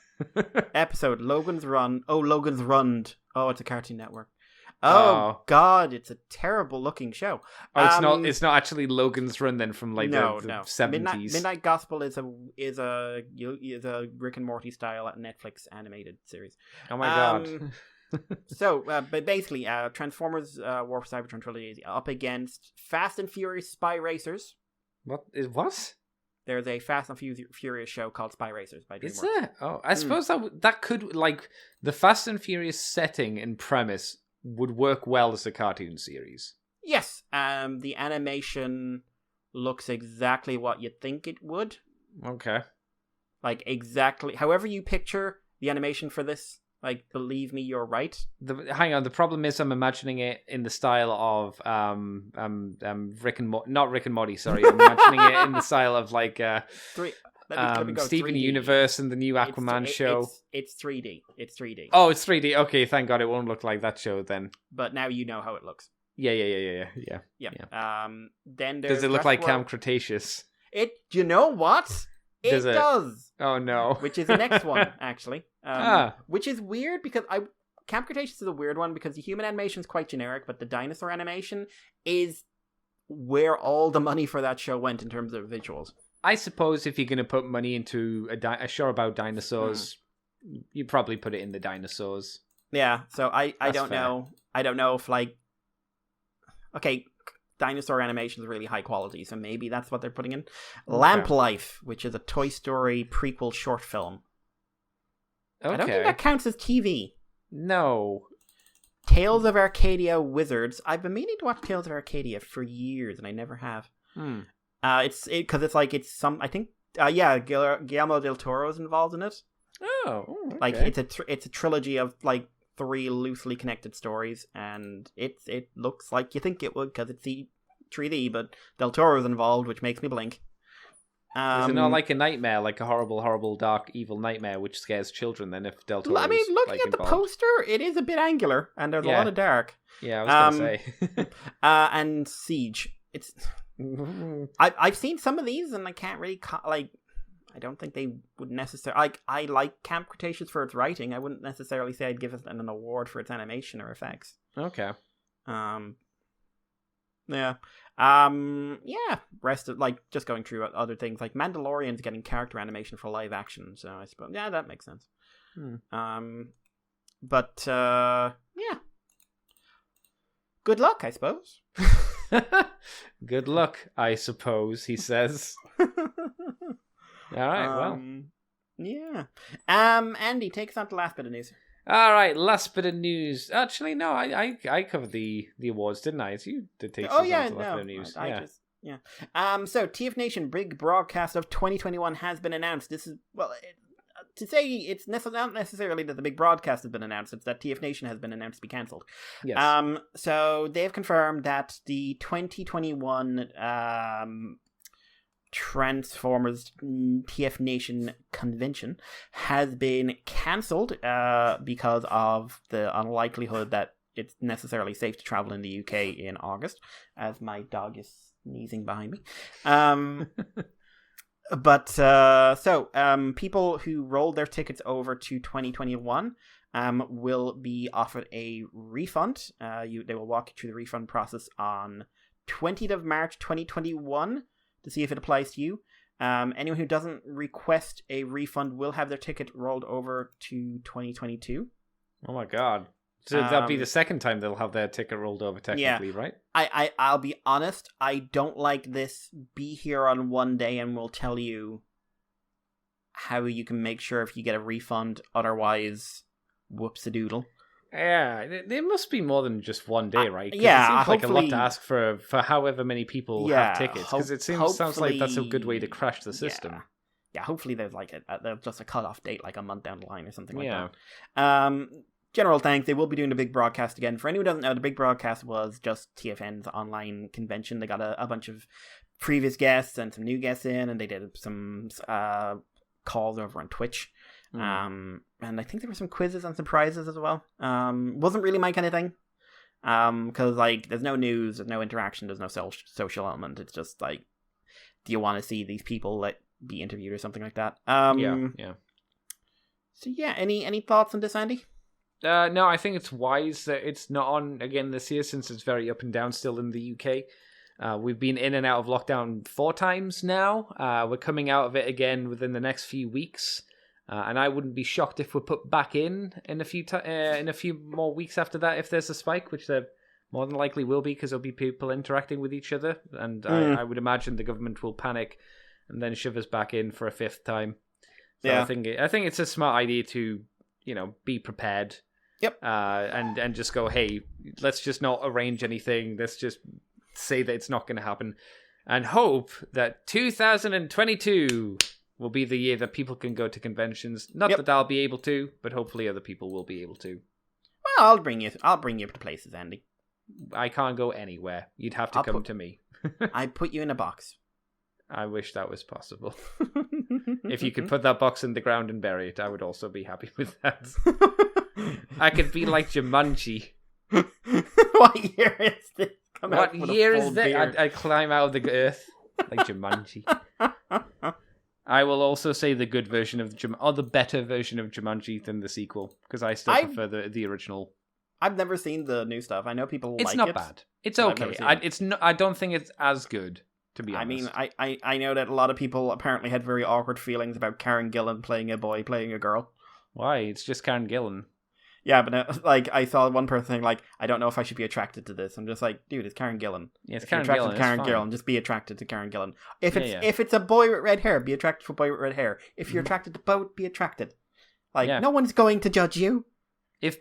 Episode Logan's Run. Oh, Logan's Runned. Oh, it's a Cartoon Network. Oh God, it's a terrible looking show. Oh, it's not. It's not actually Logan's Run then from like the 70s. Midnight Gospel is a Rick and Morty style Netflix animated series. Oh my god. So, but basically, Transformers War for Cybertron trilogy is up against Fast and Furious Spy Racers. What is what? There's a Fast and Furious show called Spy Racers by DreamWorks. Is there? Oh, I suppose that could, like, the Fast and Furious setting and premise would work well as a cartoon series. Yes. The animation looks exactly what you'd think it would. Okay. Like, exactly. However you picture the animation for this, like, believe me, you're right. Hang on. The problem is I'm imagining it in the style of Rick and not Rick and Morty. Sorry, I'm imagining it in the style of like let me go, Steven 3D. Universe and the new Aquaman show. It's 3D. It's 3D. Oh, it's 3D. Okay, thank God it won't look like that show then. But now you know how it looks. Yeah. Then does it look like Camp Cretaceous? You know what? It does. Oh no. Which is the next one, actually. Which is weird because Camp Cretaceous is a weird one because the human animation is quite generic, but the dinosaur animation is where all the money for that show went in terms of visuals. I suppose if you're going to put money into a show about dinosaurs, you probably put it in the dinosaurs. Yeah, so I don't fair. know. I don't know if, like... Okay, dinosaur animation is really high quality, so maybe that's what they're putting in. Okay. Lamp Life, which is a Toy Story prequel short film. Okay. I don't think that counts as TV. No. Tales of Arcadia Wizards. I've been meaning to watch Tales of Arcadia for years, and I never have. It's some. I think. Guillermo del Toro is involved in it. Oh, okay. Like it's a trilogy of like 3 loosely connected stories, and it looks like you think it would because it's 3D, but Del Toro's involved, which makes me blink. Is it not like a nightmare, like a horrible, horrible, dark, evil nightmare which scares children? Then if Del Toro, I mean, looking like, at involved. the poster, it is a bit angular, and there's a lot of dark. Yeah, I was gonna say. And Siege. It's. I've seen some of these, and I can't really I don't think they would necessarily. I like Camp Cretaceous for its writing. I wouldn't necessarily say I'd give it an award for its animation or effects. Okay. Yeah. Rest of just going through other things like Mandalorian's getting character animation for live action, so I suppose that makes sense. But yeah. Good luck, I suppose. Good luck, I suppose, he says. All right, well. Yeah. Andy, take us on to the last bit of news. All right, last bit of news. Actually, no, I covered the awards, didn't I? You did take us on to last bit of news. So TFNation big broadcast of 2021 has been announced. This is, well, to say it's not necessarily that the big broadcast has been announced, it's that TFNation has been announced to be cancelled. Yes. So they've confirmed that the 2021 Transformers TFNation convention has been cancelled because of the unlikelihood that it's necessarily safe to travel in the UK in August, as my dog is sneezing behind me. But people who rolled their tickets over to 2021 will be offered a refund. They will walk you through the refund process on 20th of March 2021 to see if it applies to you. Anyone who doesn't request a refund will have their ticket rolled over to 2022. Oh my god. So that'll be the second time they'll have their ticket rolled over, technically, right? I'll be honest, I don't like this be here on one day and we'll tell you how you can make sure if you get a refund, otherwise, whoops-a-doodle. Yeah, there must be more than just one day, right? It seems like a lot to ask for however many people have tickets, because it sounds like that's a good way to crash the system. Yeah, hopefully there's there's just a cut-off date, like a month down the line or something like that. General thanks. They will be doing the big broadcast again. For anyone who doesn't know, the big broadcast was just TFN's online convention. They got a bunch of previous guests and some new guests in, and they did some calls over on Twitch. And I think there were some quizzes and some prizes as well. Wasn't really my kind of thing. Because like there's no news, there's no interaction, there's no social element. It's just like, do you want to see these people be interviewed or something like that? Yeah. So yeah, any thoughts on this, Andy? No, I think it's wise that it's not on again this year, since it's very up and down still in the UK. We've been in and out of lockdown 4 times now. We're coming out of it again within the next few weeks. And I wouldn't be shocked if we're put back in a few more weeks after that if there's a spike, which there more than likely will be, because there'll be people interacting with each other, and I would imagine the government will panic and then shove us back in for a 5th time. So yeah. I think it's a smart idea to, be prepared. Yep. And just go, hey, let's just not arrange anything. Let's just say that it's not going to happen, and hope that 2022 will be the year that people can go to conventions. Not that I'll be able to, but hopefully other people will be able to. Well, I'll bring you to places, Andy. I can't go anywhere. You'd have to come to me. I'd put you in a box. I wish that was possible. If you could put that box in the ground and bury it, I would also be happy with that. I could be like Jumanji. What year is this? What year is this? I'd climb out of the earth like Jumanji. I will also say the good version of the better version of Jumanji than the sequel, because I still prefer the original. I've never seen the new stuff. I know people like it. It's not bad. It's okay. I don't think it's as good, to be honest. I mean, I know that a lot of people apparently had very awkward feelings about Karen Gillan playing a boy, playing a girl. Why? It's just Karen Gillan. Yeah, but I saw one person saying, like, I don't know if I should be attracted to this. I'm just like, dude, it's Karen Gillan. Yeah, it's Karen Gillan. Karen Gillan, just be attracted to Karen Gillan. If it's a boy with red hair, be attracted to a boy with red hair. If you're attracted to both, be attracted. Like, no one's going to judge you.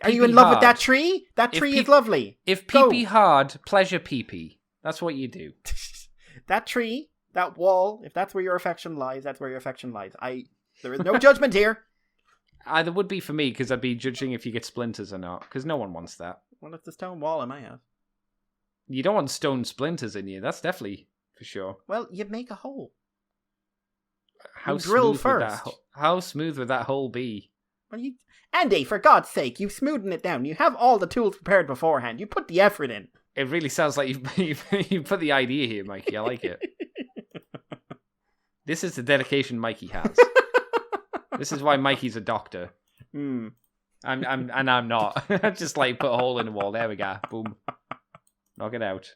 Are you in love with that tree? That tree is lovely. If pee-pee hard, pleasure pee-pee. That's what you do. That tree, that wall, if that's where your affection lies, that's where your affection lies. There is no judgment here. There would be for me, because I'd be judging if you get splinters or not, because no one wants that. Well, it's a stone wall in my house. You don't want stone splinters in you, that's definitely for sure. Well, you make a hole. How smooth would that hole be? Well, Andy, for God's sake, you smoothen it down. You have all the tools prepared beforehand. You put the effort in. It really sounds like you put the idea here, Mikey. I like it. This is the dedication Mikey has. This is why Mikey's a doctor. I'm not. Just like put a hole in the wall. There we go. Boom. Knock it out.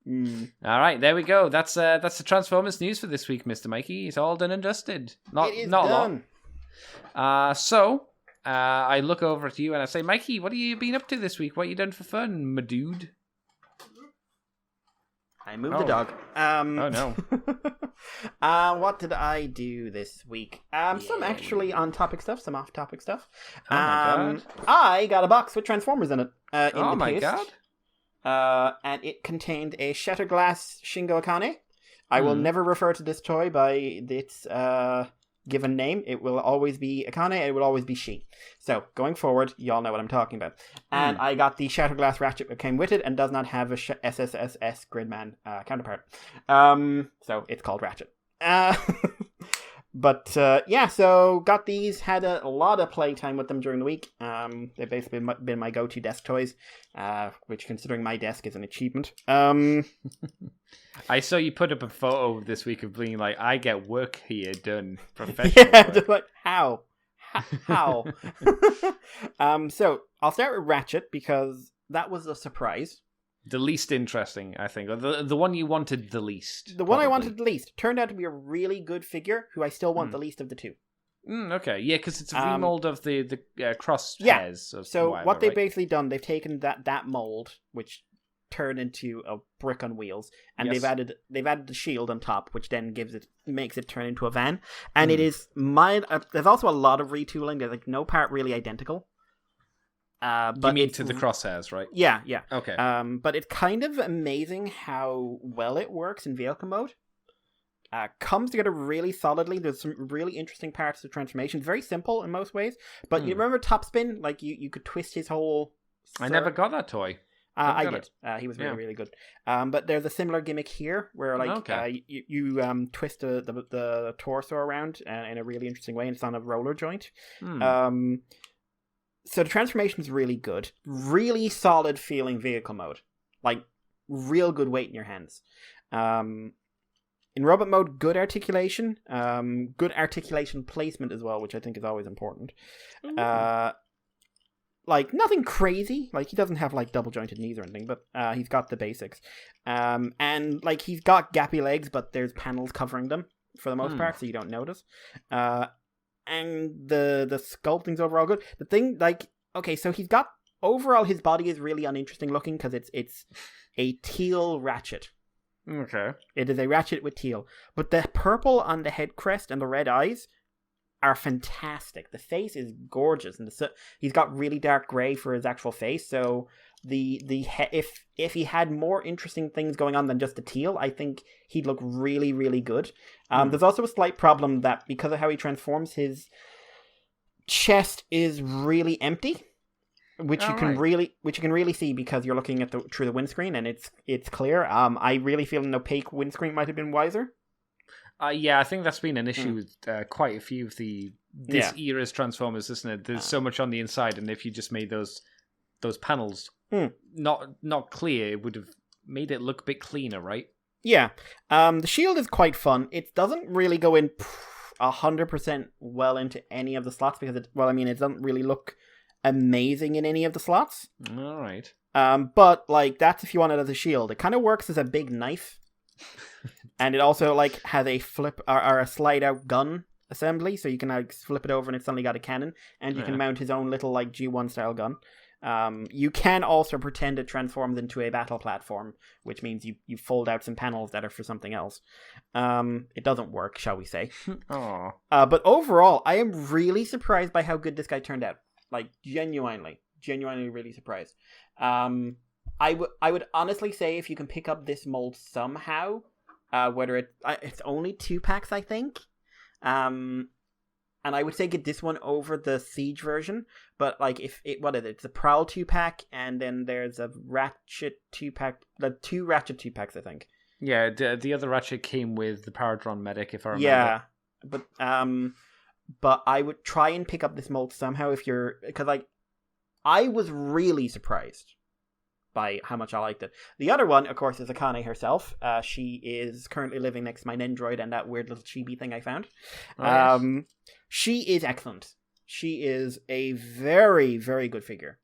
All right, there we go. That's the Transformers news for this week, Mr. Mikey. It's all done and dusted. Not done. A lot. So I look over at you and I say, Mikey, what have you been up to this week? What have you done for fun, my dude? I moved the dog. Oh no. What did I do this week? Some actually on-topic stuff, some off-topic stuff. Oh my god. I got a box with Transformers in it. Oh my god. And it contained a Shattered Glass Shingo Akane. I will never refer to this toy by its given name. It will always be Akane, it will always be she. So, going forward, y'all know what I'm talking about. And I got the Shattered Glass Ratchet that came with it and does not have a SSSS Gridman counterpart. So, it's called Ratchet. But, so got these, had a lot of playtime with them during the week. They've basically been my go-to desk toys, which, considering my desk, is an achievement. I saw you put up a photo this week of being like, I get work here done professionally. Yeah, just like, how? So, I'll start with Ratchet, because that was a surprise. The least interesting, I think. Or the one you wanted the least. The one I wanted the least. Turned out to be a really good figure, who I still want the least of the two. Okay, yeah, because it's a remold of the cross hairs. So what they've basically done, they've taken that mold, which turned into a brick on wheels, and they've added the shield on top, which then makes it turn into a van. And it is there's also a lot of retooling. There's like no part really identical. But you mean to the crosshairs, right? Yeah. Okay. But it's kind of amazing how well it works in vehicle mode. Comes together really solidly. There's some really interesting parts of the transformation. Very simple in most ways. But you remember Topspin? Like, you could twist his whole... I never got that toy. I got did. He was really, Yeah. really good. But there's a similar gimmick here where, like, Okay. you twist the torso around in a really interesting way, and it's on a roller joint. Hmm. So the transformation is really good. Really solid feeling vehicle mode. Like, real good weight in your hands. In robot mode, good articulation. Good articulation placement as well, which I think is always important. Like, nothing crazy. Like, he doesn't have, like, double-jointed knees or anything, but he's got the basics. And, like, he's got gappy legs, but there's panels covering them for the most part, so you don't notice. And the sculpting's overall good. The thing, like, okay, so he's got... Overall, his body is really uninteresting looking because it's a teal ratchet. Okay. It is a ratchet with teal. But the purple on the head crest and the red eyes are fantastic. The face is gorgeous, and he's got really dark gray for his actual face. So if he had more interesting things going on than just the teal, I think he'd look really, really good. There's also a slight problem that because of how he transforms, his chest is really empty, which you can really see because you're looking at through the windscreen, and it's clear. I really feel an opaque windscreen might have been wiser. Yeah, I think that's been an issue with quite a few of this era's Transformers, isn't it? There's so much on the inside, and if you just made those panels not clear, it would have made it look a bit cleaner, right? Yeah. The shield is quite fun. It doesn't really go in 100% well into any of the slots because it doesn't really look amazing in any of the slots. All right. But like that's if you want it as a shield. It kind of works as a big knife. And it also like has a flip or a slide out gun assembly, so you can like flip it over and it's suddenly got a cannon, and you can mount his own little like G1 style gun. You can also pretend it transforms into a battle platform, which means you fold out some panels that are for something else. It doesn't work, shall we say. But overall, I am really surprised by how good this guy turned out. Like, genuinely really surprised. I would honestly say if you can pick up this mold somehow, whether it's only 2 packs, I think. And I would say get this one over the Siege version. But like, it's a Prowl 2-pack, and then there's a Ratchet 2-pack, the 2 Ratchet 2-packs, I think. Yeah, the other Ratchet came with the Paradron Medic, if I remember. Yeah, but I would try and pick up this mold somehow because like, I was really surprised by how much I liked it. The other one, of course, is Akane herself. She is currently living next to my Nendroid and that weird little chibi thing I found. Oh, yes. She is excellent. She is a very, very good figure.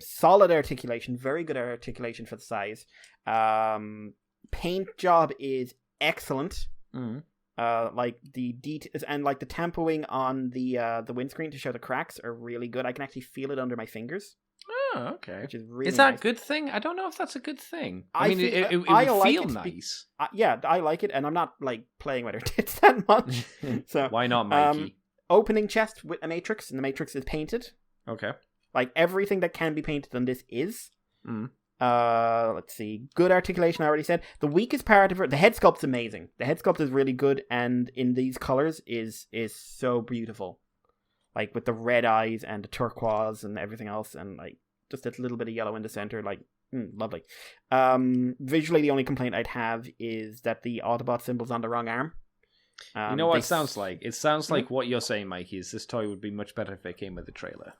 Solid articulation, very good articulation for the size. Paint job is excellent. Like the details and like the tampoing on the windscreen to show the cracks are really good. I can actually feel it under my fingers. Oh, okay. Which is really that nice. a good thing? I don't know if that's a good thing. I mean, think- it would I like feel it to be- nice. Yeah, I like it, and I'm not like playing with her tits that much. So Why not, Mikey? opening chest with a matrix, and the matrix is painted. Okay. Like everything that can be painted on this is. Let's see. Good articulation, I already said. The weakest part of it, the head sculpt's amazing. The head sculpt is really good, and in these colors is so beautiful. Like with the red eyes and the turquoise and everything else, and like just a little bit of yellow in the center, like lovely. Visually, the only complaint I'd have is that the Autobot symbol's on the wrong arm. You know what it sounds like? It sounds like what you're saying, Mikey, is this toy would be much better if it came with a trailer.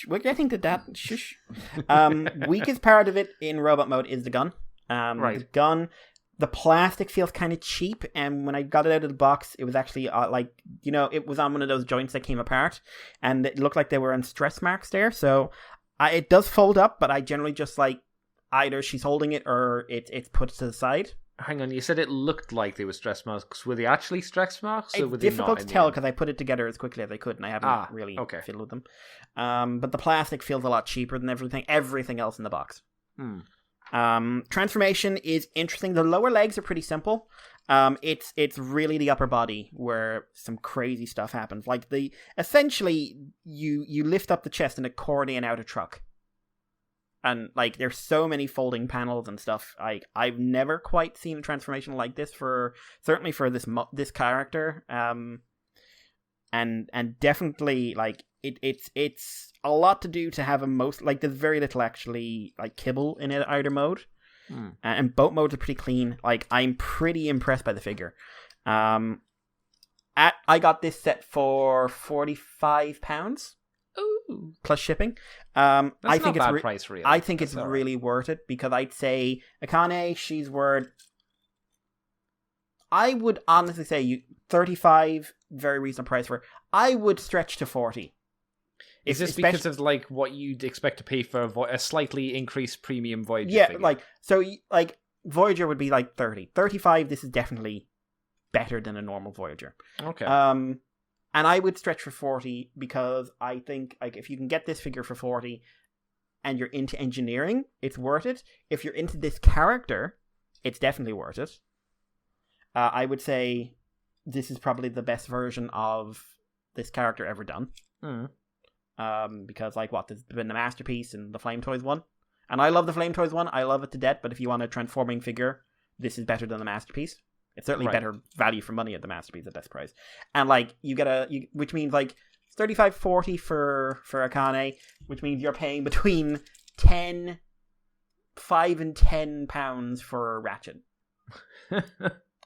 We're getting to that. Shush. Weakest part of it in robot mode is the gun. Right. The gun, the plastic feels kind of cheap, and when I got it out of the box, it was actually it was on one of those joints that came apart, and it looked like they were on stress marks there. So it does fold up, but I generally just like either she's holding it or it's put to the side. Hang on, you said it looked like they were stress marks. Were they actually stress marks? Or It's were they difficult not to tell because I put it together as quickly as I could, and I haven't really okay. fiddled with them. But the plastic feels a lot cheaper than everything else in the box. Transformation is interesting. The lower legs are pretty simple. It's really the upper body where some crazy stuff happens. Like essentially you lift up the chest and accordion out a truck. And like there's so many folding panels and stuff. I've never quite seen a transformation like this certainly for this character. And definitely like it's a lot to do to have a most like there's very little actually like kibble in either mode, and both modes are pretty clean. Like I'm pretty impressed by the figure. I got this set for £45 plus shipping. That's I think not it's bad price, really. I think That's it's all right. really worth it because I'd say Akane, she's worth. I would honestly say 35, very reasonable price for her. I would stretch to 40. Is this because of like what you'd expect to pay for a slightly increased premium Voyager figure? Like Voyager would be like 30. 35, this is definitely better than a normal Voyager. Okay. And I would stretch for 40 because I think like if you can get this figure for 40 and you're into engineering, it's worth it. If you're into this character, it's definitely worth it. I would say this is probably the best version of this character ever done. Because there's been the Masterpiece and the Flame Toys one. And I love the Flame Toys one. I love it to death, but if you want a transforming figure, this is better than the Masterpiece. It's certainly better value for money at the Masterpiece at this price. And like which means like it's 35-40 for Akane, which means you're paying between £5 and £10 for Ratchet.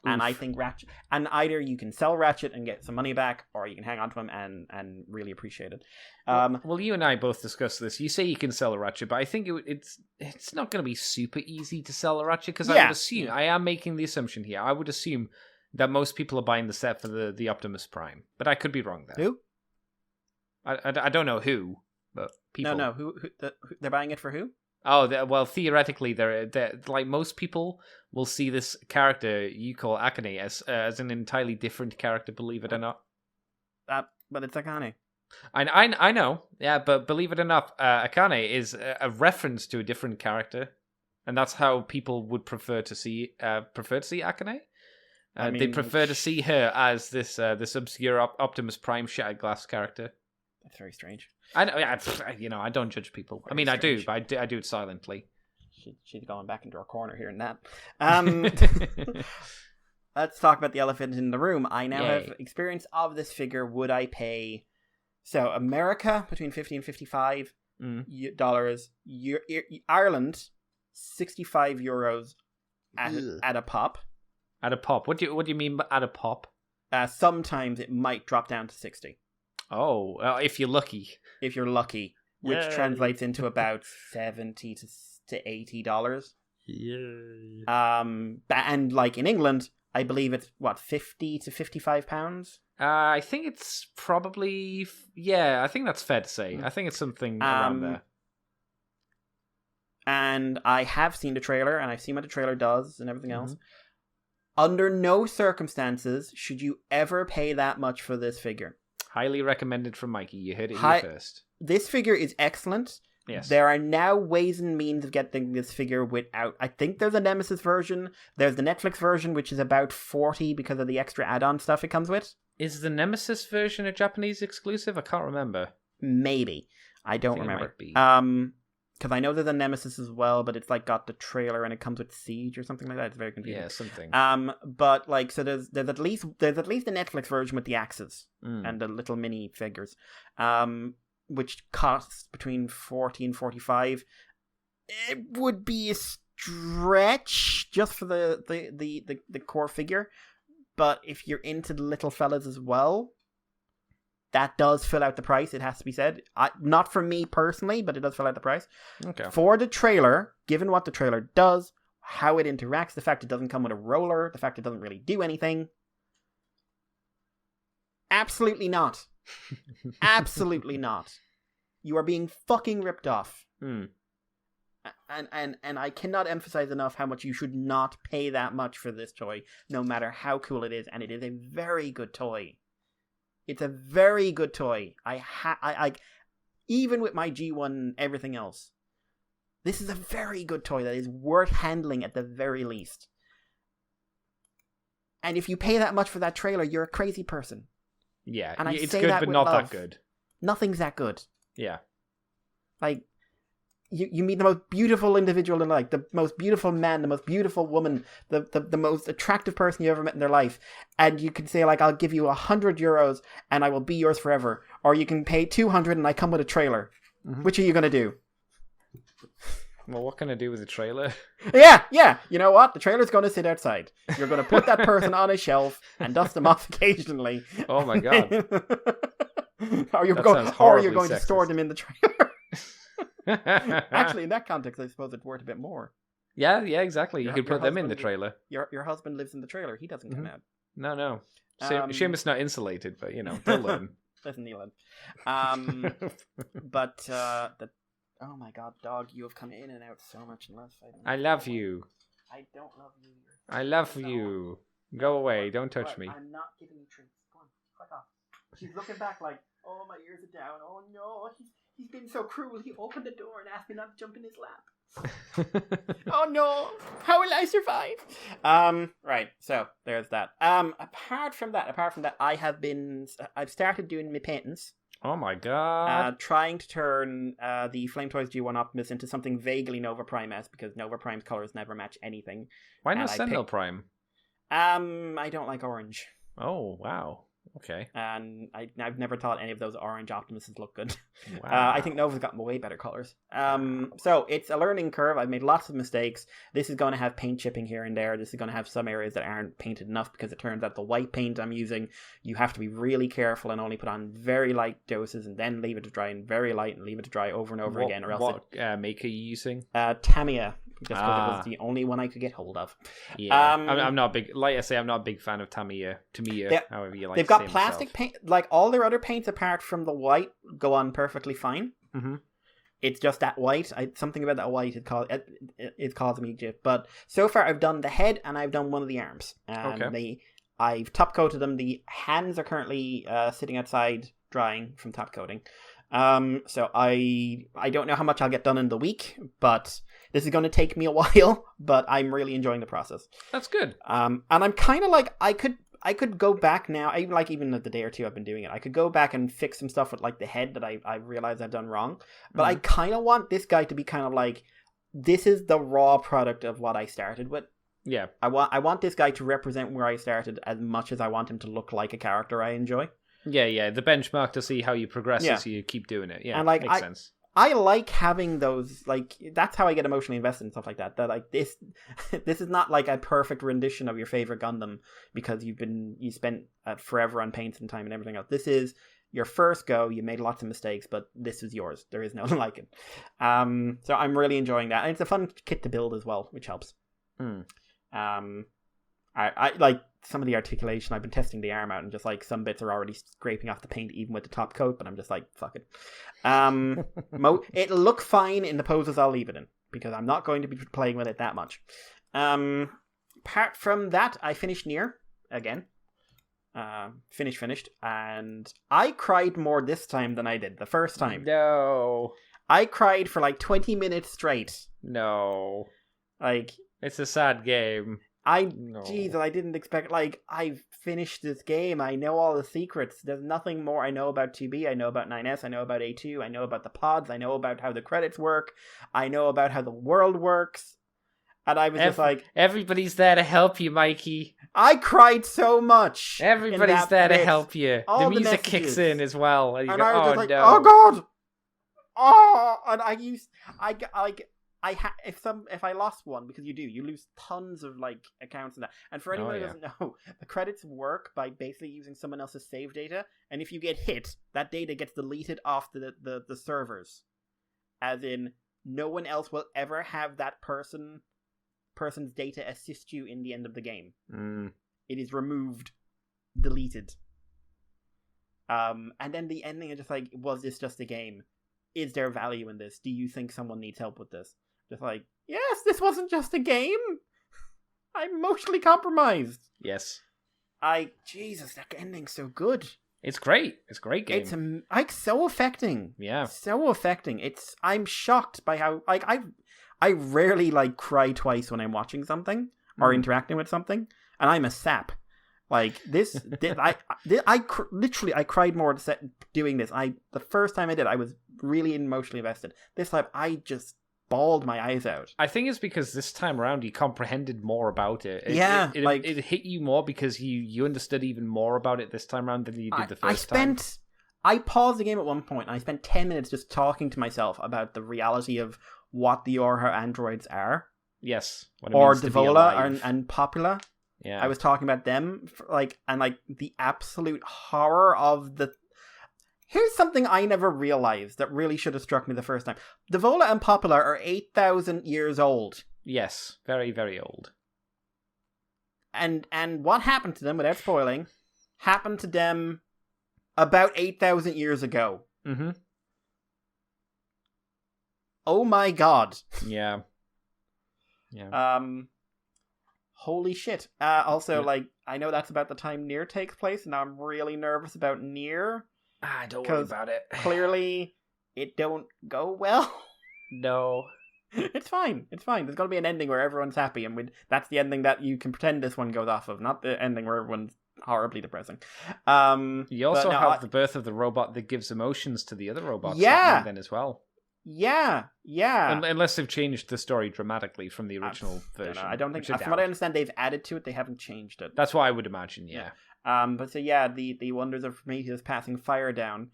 And I think Ratchet, and either you can sell Ratchet and get some money back, or you can hang on to him and really appreciate it. Well, you and I both discussed this. You say you can sell a Ratchet, but I think it's not going to be super easy to sell a Ratchet because I would assume, I am making the assumption here, I would assume that most people are buying the set for the Optimus Prime, but I could be wrong there. Who? I don't know who, but people. No, who they're buying it for who? Oh, well, theoretically, they're like most people will see this character you call Akane as an entirely different character, believe it or not. But it's Akane. I know, yeah, but believe it or not, Akane is a reference to a different character, and that's how people would prefer to see Akane. They prefer to see her as this obscure Optimus Prime Shattered Glass character. That's very strange. I know, I don't judge people. I mean, I do, but I do it silently. She's going back into her corner here and that. Let's talk about the elephant in the room. I now have experience of this figure. Would I pay? So America between $50 and $55 Ireland €65 at a pop. At a pop. What do you mean by at a pop? Sometimes it might drop down to 60. Oh, if you're lucky. If you're lucky, which translates into about $70 to $80. Yeah. And like in England, I believe it's £50 to £55. I think it's probably I think that's fair to say. I think it's something around there. And I have seen the trailer, and I've seen what the trailer does and everything else. Under no circumstances should you ever pay that much for this figure. Highly recommended from Mikey. You heard it here first. This figure is excellent. Yes. There are now ways and means of getting this figure without... I think there's a Nemesis version. There's the Netflix version, which is about $40 because of the extra add-on stuff it comes with. Is the Nemesis version a Japanese exclusive? I can't remember. Maybe. I don't remember. It might be. Because I know there's a Nemesis as well, but it's like got the trailer and it comes with Siege or something like that. It's very confusing. Yeah, something. But like, so there's at least the Netflix version with the axes and the little mini figures, which costs between 40 and 45. It would be a stretch just for the core figure, but if you're into the little fellas as well, that does fill out the price, it has to be said. Not for me personally, but it does fill out the price. Okay. For the trailer, given what the trailer does, how it interacts, the fact it doesn't come with a roller, the fact it doesn't really do anything. Absolutely not. Absolutely not. You are being fucking ripped off. And I cannot emphasize enough how much you should not pay that much for this toy, no matter how cool it is, and it is a very good toy. It's a very good toy. I even with my G1 and everything else, this is a very good toy that is worth handling at the very least. And if you pay that much for that trailer, you're a crazy person. Yeah, and it's good, but not that good. Nothing's that good. Yeah. Like, you meet the most beautiful individual in life, the most beautiful man, the most beautiful woman, the most attractive person you ever met in their life, and you can say like, I'll give you 100 euros and I will be yours forever, or you can pay 200 and I come with a trailer. Mm-hmm. Which are you gonna do? Well, what can I do with a trailer? Yeah. You know what? The trailer's going to sit outside. You're going to put that person on a shelf and dust them off occasionally. Oh my god! Or you're going to store them in the trailer. Actually, in that context, I suppose it's worth a bit more. Yeah, exactly. You could put them in the trailer. Your husband lives in the trailer. He doesn't come out. No. Shame it's not insulated, but they'll learn. Listen, Neil. But oh my god, dog, you have come in and out so much in the last 5 minutes. I love you. I don't love you. I love you. Go away. Don't touch me. I'm not giving you treats. Go on, fuck off. She's looking back like, oh, my ears are down. Oh no, he's been so cruel. He opened the door and asked me not to jump in his lap. Oh no, how will I survive? Right, so there's that. Apart from that, I've started doing my paintings. Oh my god. Trying to turn the Flame Toys G1 Optimus into something vaguely Nova Prime-esque, because Nova Prime's colors never match anything. Why not Sentinel Prime? I don't like orange. Oh, wow. Okay. And I've never thought any of those orange Optimuses look good. Wow. I think Nova's got way better colors. So it's a learning curve. I've made lots of mistakes. This is going to have paint chipping here and there. This is going to have some areas that aren't painted enough, because it turns out the white paint I'm using, you have to be really careful and only put on very light doses and then leave it to dry, and very light and leave it to dry over and over again. Or else what make are you using? Tamiya. Just because it was the only one I could get hold of. Yeah, I'm not big. Like I say, I'm not a big fan of Tamiya. However you like. They've got plastic paint. Like all their other paints, apart from the white, go on perfectly fine. Mm-hmm. It's just that white. Something about that white is causing me jiff. But so far, I've done the head and I've done one of the arms. And I've top coated them. The hands are currently sitting outside drying from top coating. So I don't know how much I'll get done in the week, but this is going to take me a while, but I'm really enjoying the process. That's good. And I'm kind of like, I could go back now, even at the day or two I've been doing it, I could go back and fix some stuff with like the head that I realize I've done wrong. But I kind of want this guy to be kind of like, this is the raw product of what I started with. Yeah. I want this guy to represent where I started as much as I want him to look like a character I enjoy. Yeah, the benchmark to see how you progress as you keep doing it. Yeah, and like, makes sense. I like having those, like, that's how I get emotionally invested in stuff like that. That like this is not like a perfect rendition of your favorite Gundam because you spent forever on paints and time and everything else. This is your first go. You made lots of mistakes, but this is yours. There is no one like it. So I'm really enjoying that, and it's a fun kit to build as well, which helps. I like some of the articulation. I've been testing the arm out, and just like some bits are already scraping off the paint even with the top coat, but I'm just like, fuck it. It'll look fine in the poses I'll leave it in, because I'm not going to be playing with it that much. Apart from that, I finished Nier again. Finished, and I cried more this time than I did the first time. No. I cried for like 20 minutes straight. No. Like, it's a sad game. Jesus, I didn't expect, like, I've finished this game. I know all the secrets. There's nothing more I know about 2B. I know about 9S. I know about A2. I know about the pods. I know about how the credits work. I know about how the world works. And I was just like... Everybody's there to help you, Mikey. I cried so much. Everybody's there to help you. The music kicks in as well. And you go, I was just like, no. oh God! Oh! And if I lost one, because you lose tons of like accounts and that. And for anyone who doesn't know, the credits work by basically using someone else's save data, and if you get hit, that data gets deleted off the servers. As in, no one else will ever have that person's data assist you in the end of the game. It is removed, deleted. And then the ending is just like, was this just a game? Is there value in this? Do you think someone needs help with this? Just like, yes, this wasn't just a game. I'm emotionally compromised. Yes. Jesus, that ending's so good. It's great. It's a great game. It's like so affecting. Yeah. So affecting. I'm shocked by how, like, I rarely like cry twice when I'm watching something or interacting with something, and I'm a sap. Like this, I cried more doing this. The first time I did, I was really emotionally invested. This time, I just bawled my eyes out. I think it's because this time around you comprehended more about it. It hit you more because you understood even more about it this time around than you did the first time. I paused the game at one point and I spent 10 minutes just talking to myself about the reality of what the Orha androids are. Yes. Or Devola and Popula. Yeah. I was talking about them, and the absolute horror of the... Here's something I never realized that really should have struck me the first time. Devola and Popula are 8,000 years old. Yes, very, very old. And what happened to them, without spoiling, happened to them about 8,000 years ago. Mm-hmm. Oh my god. Yeah. Holy shit. Also, I know that's about the time Nier takes place, and I'm really nervous about Nier. Don't worry about it. Clearly, it don't go well. No. It's fine. There's going to be an ending where everyone's happy, and that's the ending that you can pretend this one goes off of, not the ending where everyone's horribly depressing. You also have the birth of the robot that gives emotions to the other robots. Yeah. Then as well. Yeah. Unless they've changed the story dramatically from the original version. I don't think. From what I understand, they've added to it. They haven't changed it. That's what I would imagine. Yeah. But so the wonders of Prometheus passing fire down,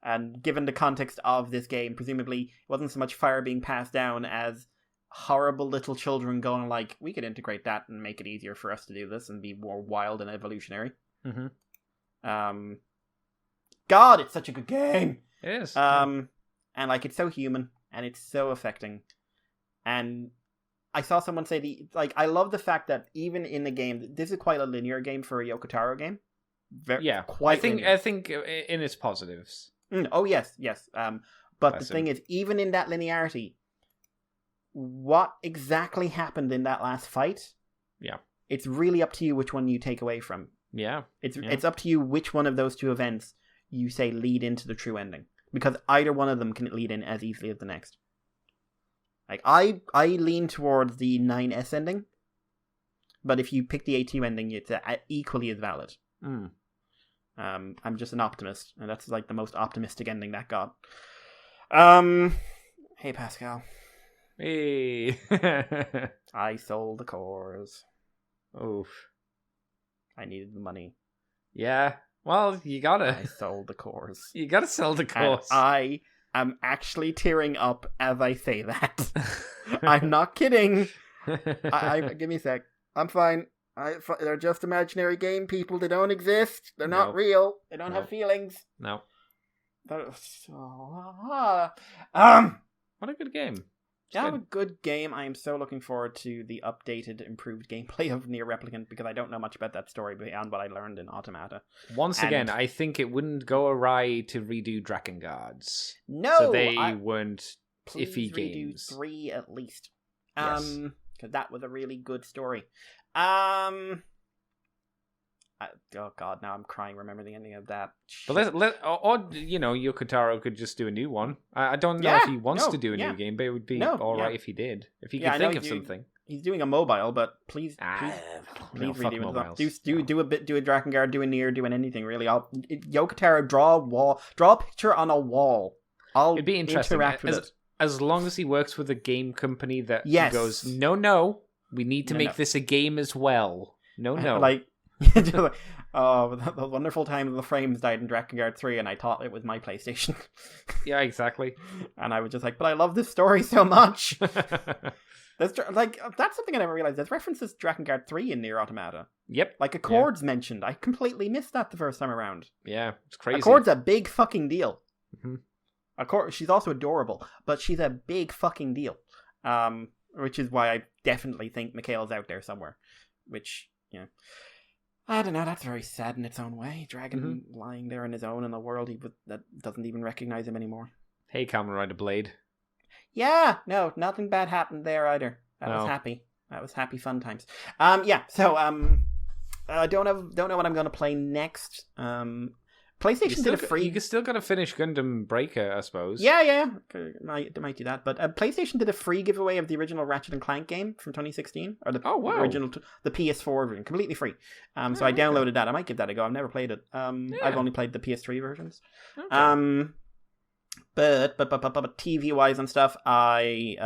and given the context of this game, presumably it wasn't so much fire being passed down as horrible little children going like, we could integrate that and make it easier for us to do this and be more wild and evolutionary. Mm-hmm. God, it's such a good game. It is. And it's so human and it's so affecting. And I saw someone say I love the fact that even in the game, this is quite a linear game for a Yoko Taro game. I think in its positives. Oh yes. But the thing is, even in that linearity, what exactly happened in that last fight? Yeah, it's really up to you which one you take away from. Yeah, it's up to you which one of those two events you say lead into the true ending, because either one of them can lead in as easily as the next. I lean towards the 9S ending, but if you pick the A2 ending, it's equally as valid. I'm just an optimist, and that's the most optimistic ending that got. Hey Pascal. Hey. I sold the cores. Oof. I needed the money. Yeah. Well, you gotta. I sold the cores. You gotta sell the cores. And I am actually tearing up as I say that. I'm not kidding. Give me a sec. I'm fine. They're just imaginary game people. They don't exist. They're not real. They don't have feelings. No. What a good game. A good game. I am so looking forward to the updated, improved gameplay of Nier Replicant, because I don't know much about that story beyond what I learned in Automata. Once again, I think it wouldn't go awry to redo Drakengard's. No! So they weren't iffy redo games. 3 at least. Yes. Because that was a really good story. Oh god, now I'm crying. Remember the ending of that. But Yoko Taro could just do a new one. I don't know if he wants to do a new game, but it would be alright if he did. If he could think of something. He's doing a mobile, but please redo it. Do a Drakengard, do a Nier, do anything really. Yoko Taro, draw a picture on a wall. It'd be interesting. Interact with it. As long as he works with a game company that goes, no, we need to make this a game as well. No. The wonderful time the frames died in Drakengard 3, and I thought it was my PlayStation. Yeah, exactly. And I was just like, but I love this story so much. That's something I never realized. There's references to Drakengard 3 in Nier Automata. Yep. Accord's mentioned. I completely missed that the first time around. Yeah, it's crazy. Accord's a big fucking deal. Mm-hmm. Accord, she's also adorable, but she's a big fucking deal. Which is why I definitely think Mikhail's out there somewhere. Which, I don't know, that's very sad in its own way. Dragon lying there on his own in a world that doesn't even recognize him anymore. Hey, Kamen Rider Blade. Yeah, no, nothing bad happened there either. Was happy. That was happy fun times. So I don't know what I'm going to play next. PlayStation did a free... You still got to finish Gundam Breaker, I suppose. Yeah. Might do that. But PlayStation did a free giveaway of the original Ratchet & Clank game from 2016. Or the original, the PS4 version, completely free. So I downloaded that. I might give that a go. I've never played it. I've only played the PS3 versions. Okay. But TV-wise and stuff, I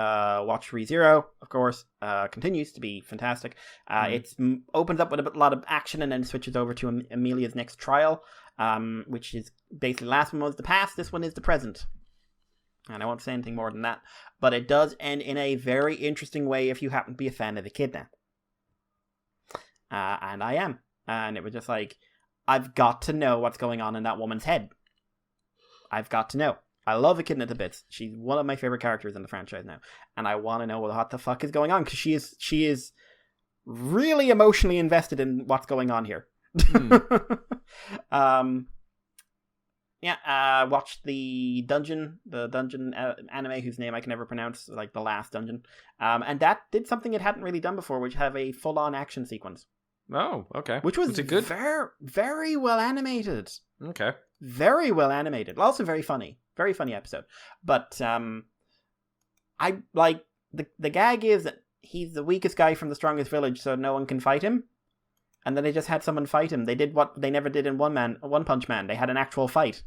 watched ReZero, of course. Continues to be fantastic. It opens up with a lot of action and then switches over to Amelia's next trial, which is basically last one was the past, this one is the present. And I won't say anything more than that. But it does end in a very interesting way if you happen to be a fan of Echidna. And I am. And it was just like, I've got to know what's going on in that woman's head. I've got to know. I love Echidna to bits. She's one of my favorite characters in the franchise now. And I want to know what the fuck is going on, because she is really emotionally invested in what's going on here. Watched the dungeon anime whose name I can never pronounce, like The Last Dungeon. And that did something it hadn't really done before, which have a full-on action sequence. Oh, okay. Which was it good? Very, very well animated. Okay. Very well animated. Also very funny. Very funny episode. But I like the gag is that he's the weakest guy from the strongest village, so no one can fight him. And then they just had someone fight him. They did what they never did in One Punch Man. They had an actual fight.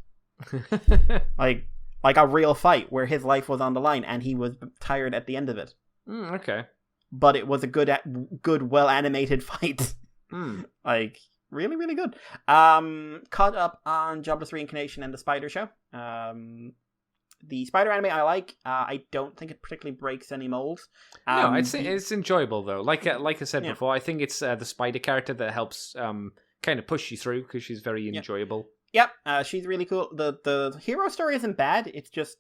like a real fight where his life was on the line and he was tired at the end of it. Okay. But it was a good well animated fight. Like really, really good. Caught up on Jobless Reincarnation and the Spider Show. The Spider anime I like. I don't think it particularly breaks any molds. No, it's enjoyable though. Like I said before, I think it's the Spider character that helps kind of push you through because she's very enjoyable. Yep, she's really cool. The hero story isn't bad. It's just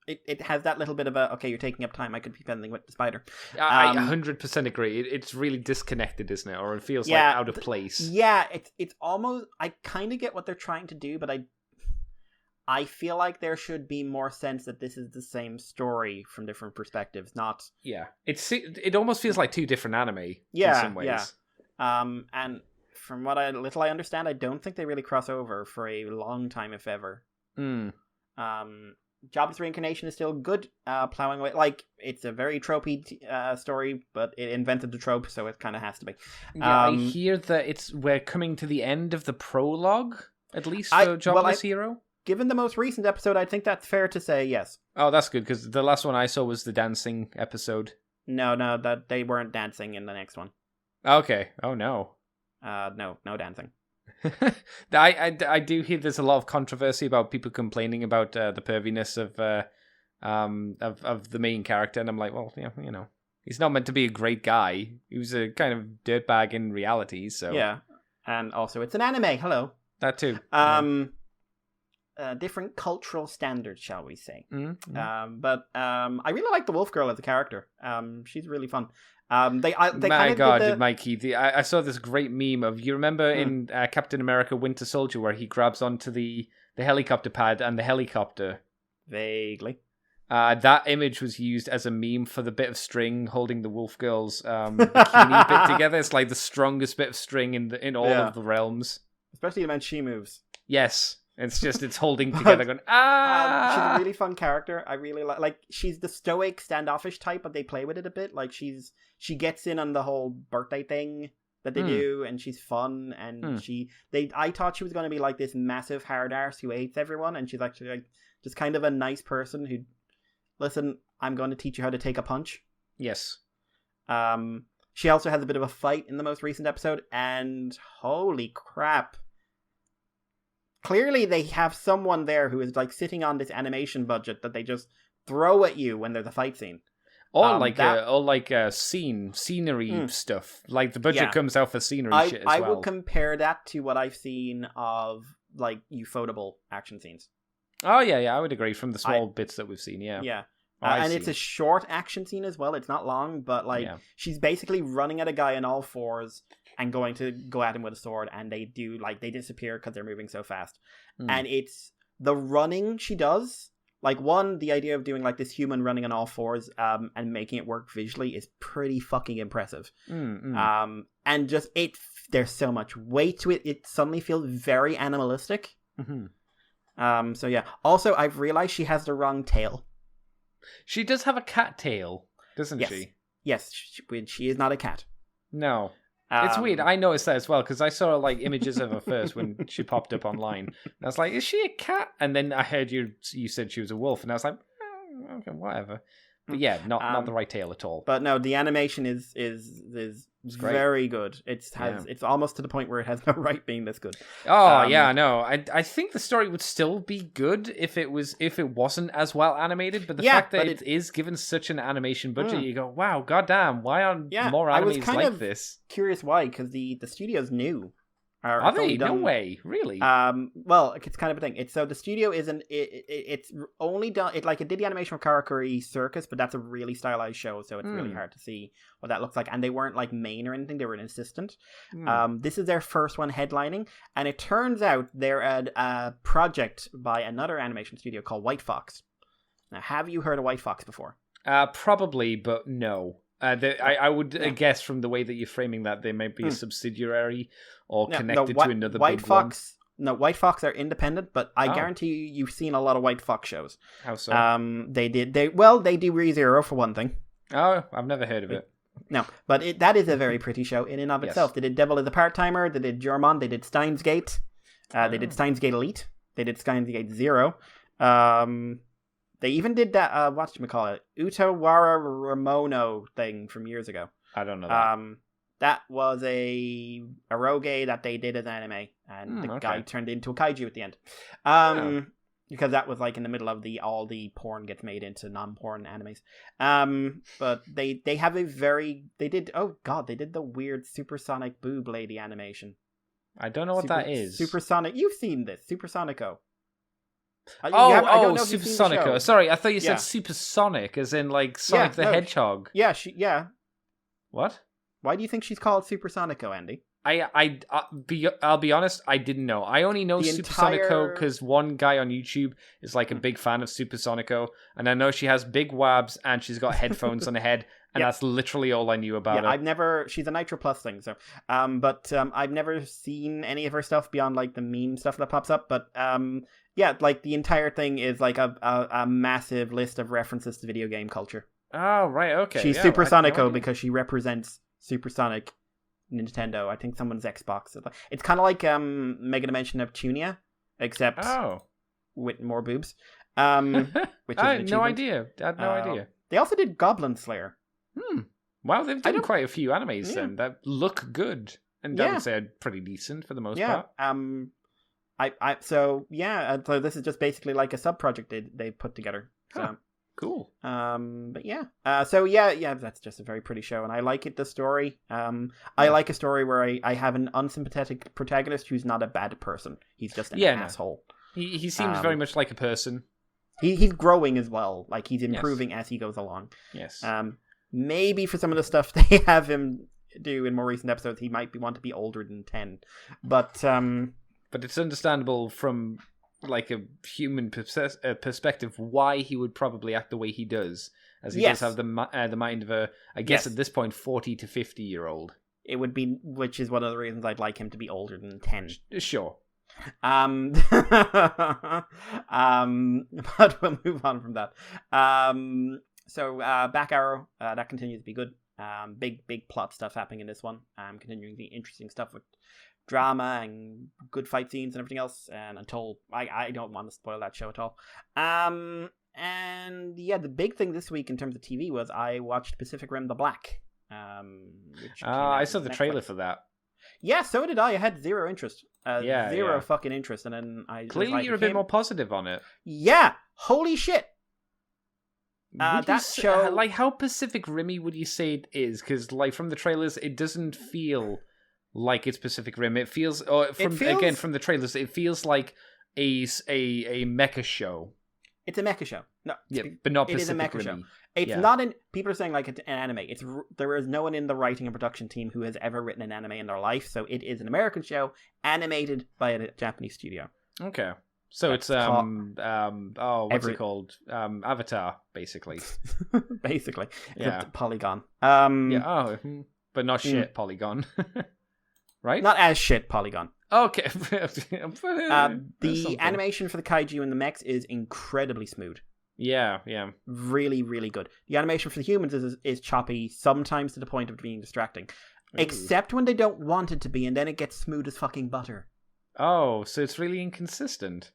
it has that little bit of a, okay, you're taking up time, I could be spending with the spider. I 100% agree. It's really disconnected, isn't it? Or it feels like out of place. Yeah, it's almost, I kind of get what they're trying to do, but I feel like there should be more sense that this is the same story from different perspectives, not... Yeah, it almost feels like two different anime in some ways. Yeah. And from what little I understand, I don't think they really cross over for a long time, if ever. Jobless Reincarnation is still good, plowing away. Like, it's a very tropey story, but it invented the trope, so it kind of has to be. Yeah, I hear that we're coming to the end of the prologue, at least for Jobless Hero. Given the most recent episode, I think that's fair to say, yes. Oh, that's good, because the last one I saw was the dancing episode. No, that they weren't dancing in the next one. Okay. Oh, no. No dancing. I do hear there's a lot of controversy about people complaining about the perviness of the main character, and I'm like, well, yeah, he's not meant to be a great guy. He was a kind of dirtbag in reality, so yeah. And also, it's an anime. Hello, that too. Different cultural standards, shall we say? Mm-hmm. But I really like the Wolf Girl as a character. She's really fun. They My God, Mikey! I saw this great meme of, you remember in Captain America: Winter Soldier where he grabs onto the helicopter pad and the helicopter. Vaguely. That image was used as a meme for the bit of string holding the Wolf Girl's bikini bit together. It's like the strongest bit of string in all of the realms. Especially when she moves. Yes. It's holding together going, she's a really fun character. I really like she's the stoic, standoffish type, but they play with it a bit. Like she gets in on the whole birthday thing that they do, and she's fun, and I thought she was going to be like this massive hard arse who hates everyone, and she's actually like just kind of a nice person who, listen, I'm going to teach you how to take a punch. Yes. She also has a bit of a fight in the most recent episode, and holy crap. Clearly, they have someone there who is like sitting on this animation budget that they just throw at you when there's a fight scene. Scenery stuff. Like the budget comes out for scenery shit as well. I will compare that to what I've seen of like Ufotable action scenes. Oh yeah, I would agree from the small bits that we've seen. Yeah. And it's a short action scene as well. It's not long, but she's basically running at a guy on all fours and going to go at him with a sword, and they disappear because they're moving so fast. And it's the running she does. Like, the idea of doing like this human running on all fours and making it work visually is pretty fucking impressive. And just there's so much weight to it. It suddenly feels very animalistic. So yeah. Also, I've realized she has the wrong tail. She does have a cat tail, doesn't she? Yes, she is not a cat. No. It's weird. I noticed that as well because I saw like images of her first when she popped up online. And I was like, "Is she a cat?" And then I heard you said she was a wolf, and I was like, "Okay, whatever." But yeah, not the right tail at all. But no, the animation is very good. It's almost to the point where it has no right being this good. Oh yeah, I know. I think the story would still be good if it wasn't as well animated. But the fact that it is given such an animation budget, you go, wow, goddamn, why aren't more animes like this? Curious why, because the studio's new. Are they? No way, really? Well, it's kind of a thing. The studio isn't. It's only done. It did the animation for Karakuri Circus, but that's a really stylized show, so it's really hard to see what that looks like. And they weren't like main or anything; they were an assistant. This is their first one headlining, and it turns out they're a project by another animation studio called White Fox. Now, have you heard of White Fox before? Probably, but no. I would guess from the way that you're framing that they might be a subsidiary or connected to another White big Fox. One. No, White Fox are independent, but I guarantee you've seen a lot of White Fox shows. How so? They do ReZero for one thing. Oh, I've never heard of it. No, but that is a very pretty show in and of itself. They did Devil is a Part-Timer, they did German, they did Steins Gate, they did Steins Gate Elite, they did Steins Gate Zero. They even did that, whatchamacallit, Utawara Ramono thing from years ago. I don't know that. That was a eroge that they did as anime, and the guy turned into a kaiju at the end. Because that was like in the middle of all the porn gets made into non-porn animes. But they have they did the weird Supersonic Boob Lady animation. I don't know what that is. Supersonic, you've seen this, Supersonico. Supersonico. Sorry, I thought you said Supersonic, as in like Sonic the Hedgehog. Yeah, What? Why do you think she's called Supersonico, Andy? I'll be honest, I didn't know. I only know Supersonico because one guy on YouTube is like a big fan of Supersonico, and I know she has big wabs and she's got headphones on her head, and that's literally all I knew about her. She's a Nitro Plus thing, so, but I've never seen any of her stuff beyond like the meme stuff that pops up, but like the entire thing is like a massive list of references to video game culture. Oh, right, okay. She's Supersonico because she represents Supersonic Nintendo. I think someone's Xbox. It's kind of like Mega Dimension Neptunia, except with more boobs. Which is I had no idea. They also did Goblin Slayer. Wow, they've done quite a few animes then that look good, and I would say are pretty decent for the most part. So this is just basically like a sub project they put together. So. Cool. But that's just a very pretty show, and I like it. The story. I like a story where I have an unsympathetic protagonist who's not a bad person. He's just an asshole. He seems very much like a person. He's growing as well. Like he's improving as he goes along. Yes. Maybe for some of the stuff they have him do in more recent episodes, he might want to be older than 10. But it's understandable from like a human perspective why he would probably act the way he does, as he does have the mind of a, I guess at this point, 40 to 50-year-old. It would be, which is one of the reasons I'd like him to be older than 10. Sure. But we'll move on from that. So Back Arrow, that continues to be good. Big plot stuff happening in this one. Continuing the interesting stuff with drama and good fight scenes and everything else, and until I don't want to spoil that show at all. And the big thing this week in terms of TV was I watched Pacific Rim: The Black. I saw the trailer for that. Yeah, so did I. I had zero interest. Zero fucking interest, and then clearly you're a bit more positive on it. Yeah, holy shit. That show, like, how Pacific Rim-y would you say it is? Because like from the trailers, it doesn't feel like it's Pacific Rim. It feels, again from the trailers, it feels like a mecha show. It's a mecha show. No, but not Pacific Rim. It is a mecha show. It's not in. People are saying like it's an anime. There is no one in the writing and production team who has ever written an anime in their life. So it is an American show animated by a Japanese studio. Okay, so it's what's it called? Avatar, basically. Basically, yeah. Polygon. But not shit Polygon. Right? Not as shit Polygon. Okay. The animation for the kaiju and the mechs is incredibly smooth. Yeah. Really, really good. The animation for the humans is choppy, sometimes to the point of being distracting. Except when they don't want it to be, and then it gets smooth as fucking butter. Oh, so it's really inconsistent.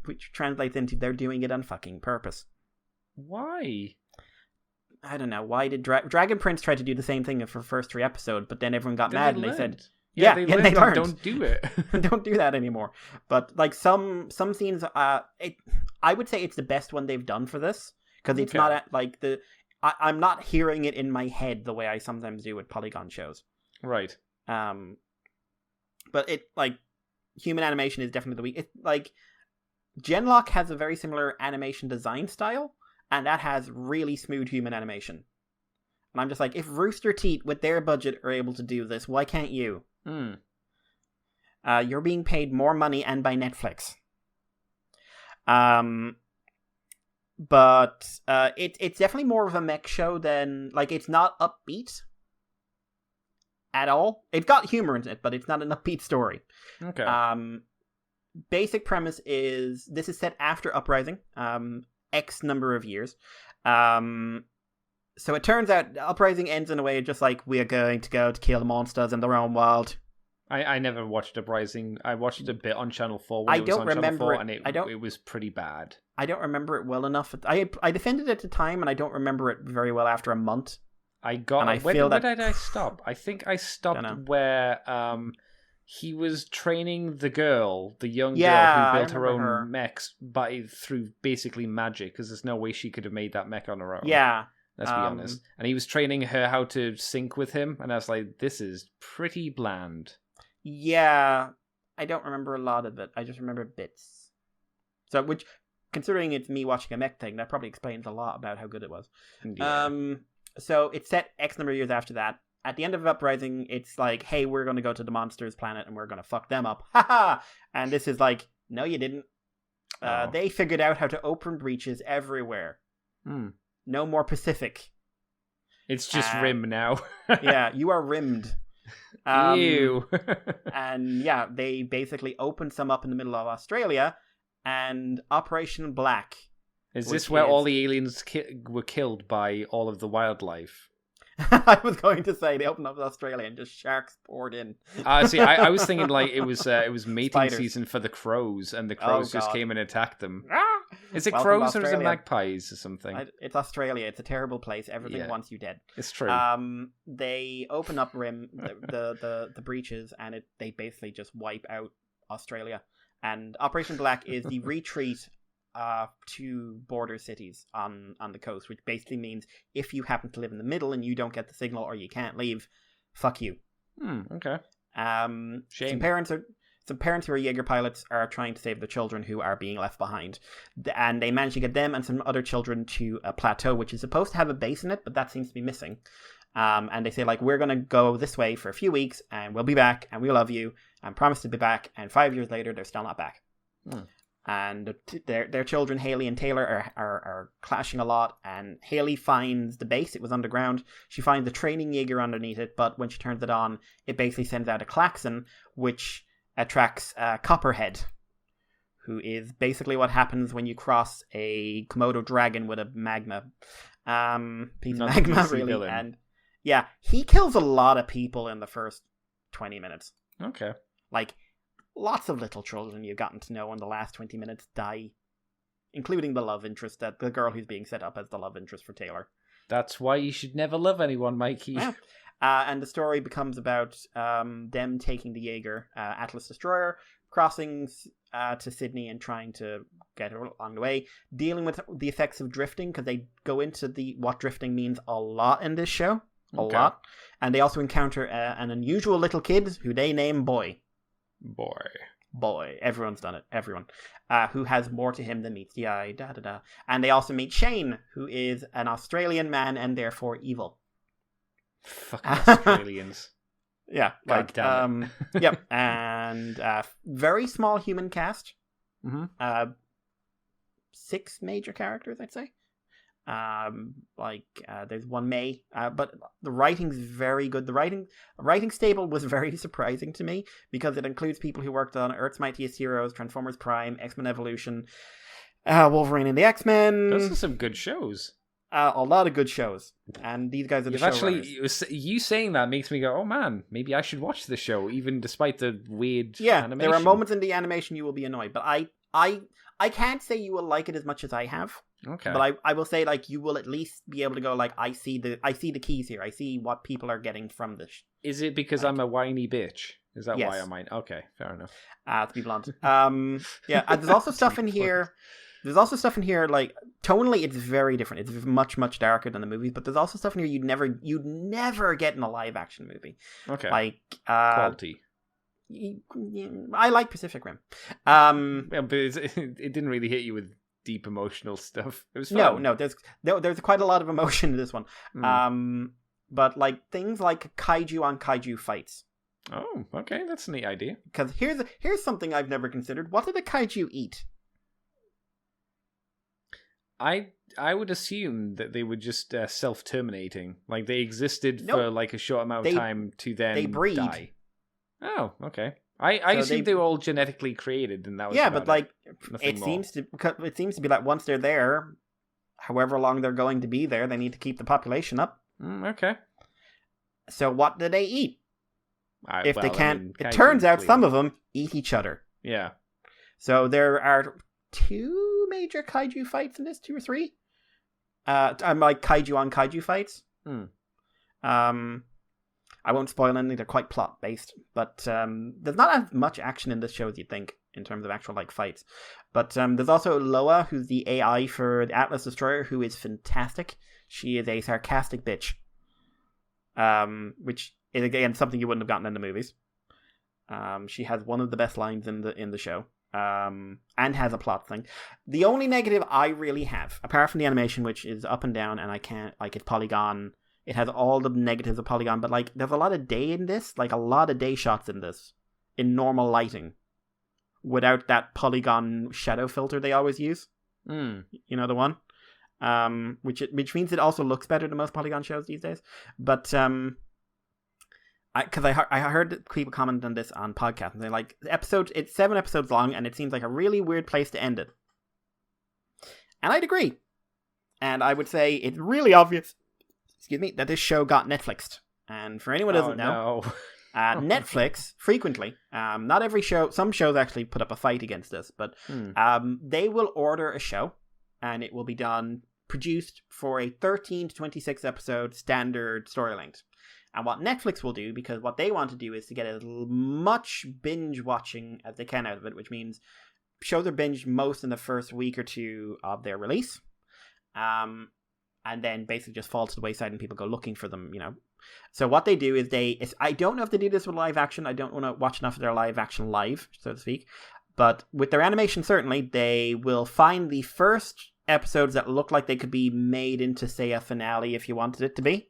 Which translates into they're doing it on fucking purpose. Why? I don't know. Why did Dragon Prince try to do the same thing for the first 3 episodes, but then everyone got mad and they said... Yeah, they learned. Don't do it. Don't do that anymore. But like some scenes, I would say it's the best one they've done for this, because it's not like I'm not hearing it in my head the way I sometimes do with Polygon shows. Right. But it like human animation is definitely the weak. It like Genlock has a very similar animation design style, and that has really smooth human animation. And I'm just like, if Rooster Teeth with their budget are able to do this, why can't you? You're being paid more money and by Netflix. But it's definitely more of a mech show than like it's not upbeat at all. It's got humor in it, but it's not an upbeat story. Okay. Basic premise is this is set after Uprising, X number of years. So it turns out Uprising ends in a way just like we are going to go to kill the monsters in their own world. I never watched Uprising. I watched it a bit on Channel 4 when it was on Channel 4, and it was pretty bad. I don't remember it well enough. I defended it at the time, and I don't remember it very well after a month. Where did I stop? I think I stopped where he was training the young girl who built her own mechs through basically magic, because there's no way she could have made that mech on her own. Yeah. Let's be honest. And he was training her how to sync with him, and I was like, this is pretty bland. Yeah, I don't remember a lot of it. I just remember bits. So, which, considering it's me watching a mech thing, that probably explains a lot about how good it was. Yeah. So, it's set X number of years after that. At the end of Uprising, it's like, hey, we're going to go to the monsters planet and we're going to fuck them up. Ha-ha! And this is like, no, you didn't. They figured out how to open breaches everywhere. No more Pacific. It's just rim now. Yeah, you are rimmed. Ew. And yeah, they basically opened some up in the middle of Australia, and Operation Black. Is this where all the aliens were killed by all of the wildlife? I was going to say they opened up Australia and just sharks poured in. See, I was thinking like it was mating Spiders. season for the crows, and the crows just came and attacked them. Is it Welcome crows to or is it Australia. magpies or something? It's Australia. It's a terrible place. Everything wants you dead. It's true. They open up the breaches, and they basically just wipe out Australia. And Operation Black is the retreat to border cities on the coast, which basically means if you happen to live in the middle and you don't get the signal or you can't leave, fuck you. Okay. Shame. Some parents who are Jaeger pilots are trying to save their children who are being left behind. And they manage to get them and some other children to a plateau, which is supposed to have a base in it, but that seems to be missing. And they say, like, we're going to go this way for a few weeks, and we'll be back, and we love you, and promise to be back. And 5 years later, they're still not back. And their children, Haley and Taylor, are clashing a lot. And Haley finds the base. It was underground. She finds the training Jaeger underneath it, but when she turns it on, it basically sends out a klaxon, which attracts Copperhead, who is basically what happens when you cross a Komodo dragon with a magma. Piece of magma, really. Villain. And yeah, he kills a lot of people in the first 20 minutes. Okay. Like, lots of little children you've gotten to know in the last 20 minutes die, including the love interest, the girl who's being set up as the love interest for Taylor. That's why you should never love anyone, Mikey. Yeah. And the story becomes about them taking the Jaeger Atlas Destroyer, crossing to Sydney and trying to get her along the way, dealing with the effects of drifting, because they go into what drifting means a lot in this show. A lot. And they also encounter an unusual little kid who they name Boy. Boy. Everyone's done it. Everyone. Who has more to him than meets the eye. And they also meet Shane, who is an Australian man and therefore evil. Fucking Australians. Yeah. God damn it. Yep. And very small human cast. 6 major characters, I'd say. There's one May, but the writing's very good. The writing stable was very surprising to me, because it includes people who worked on Earth's Mightiest Heroes, Transformers Prime, X-Men Evolution, Wolverine and the X-Men. Those are some good shows. a lot of good shows, and these guys are the showrunners. You saying that makes me go, oh man, maybe I should watch the show, even despite the weird animation. There are moments in the animation you will be annoyed, but I can't say you will like it as much as I have. Okay. But I will say, like, you will at least be able to go, like, I see the keys here. I see what people are getting from this. Is it because I'm a whiny bitch? Is that yes. why I might? Okay, fair enough. To be blunt. There's also stuff in here. There's also stuff in here, like, tonally it's very different. It's much, much darker than the movies, but there's also stuff in here you'd never get in a live action movie. Okay. Like, quality. I like Pacific Rim. Yeah, but it didn't really hit you with deep emotional stuff. It was fun. No, there's quite a lot of emotion in this one. But like things like kaiju on kaiju fights. Oh, okay, that's a neat idea. Because here's something I've never considered. What did a kaiju eat? I would assume that they were just self-terminating. Like they existed for like a short amount of time to then they breed. Die. Oh, okay. I assumed they were all genetically created, and that was but like it seems to be like once they're there, however long they're going to be there, they need to keep the population up. Okay. So what do they eat? If they can't, it turns out some of them eat each other. Yeah. So there are 2 major kaiju fights in this, 2 or 3. I'm like kaiju on kaiju fights. I won't spoil anything, they're quite plot based, but there's not as much action in this show as you'd think in terms of actual like fights. But there's also Loa, who's the AI for the Atlas Destroyer, who is fantastic. She is a sarcastic bitch, which is again something you wouldn't have gotten in the movies. She has one of the best lines in the show, and has a plot thing. The only negative I really have, apart from the animation, which is up and down, and I can't like it's polygon. It has all the negatives of polygon, but like there's a lot of day in this, like a lot of day shots in this, in normal lighting, without that polygon shadow filter they always use. You know the one, which means it also looks better than most polygon shows these days. But because I heard people comment on this on podcasts, and they're like, it's 7 episodes long, and it seems like a really weird place to end it. And I'd agree, and I would say it's really obvious. Excuse me, that this show got Netflixed. And for anyone who doesn't know, Netflix frequently, not every show, some shows actually put up a fight against this, but they will order a show and it will be produced for a 13 to 26 episode standard story length. And what Netflix will do, because what they want to do is to get as much binge watching as they can out of it, which means shows are binged most in the first week or 2 of their release. And then basically just fall to the wayside and people go looking for them, you know. So what they do is I don't know if they do this with live action. I don't want to watch enough of their live action live, so to speak. But with their animation, certainly, they will find the first episodes that look like they could be made into, say, a finale if you wanted it to be.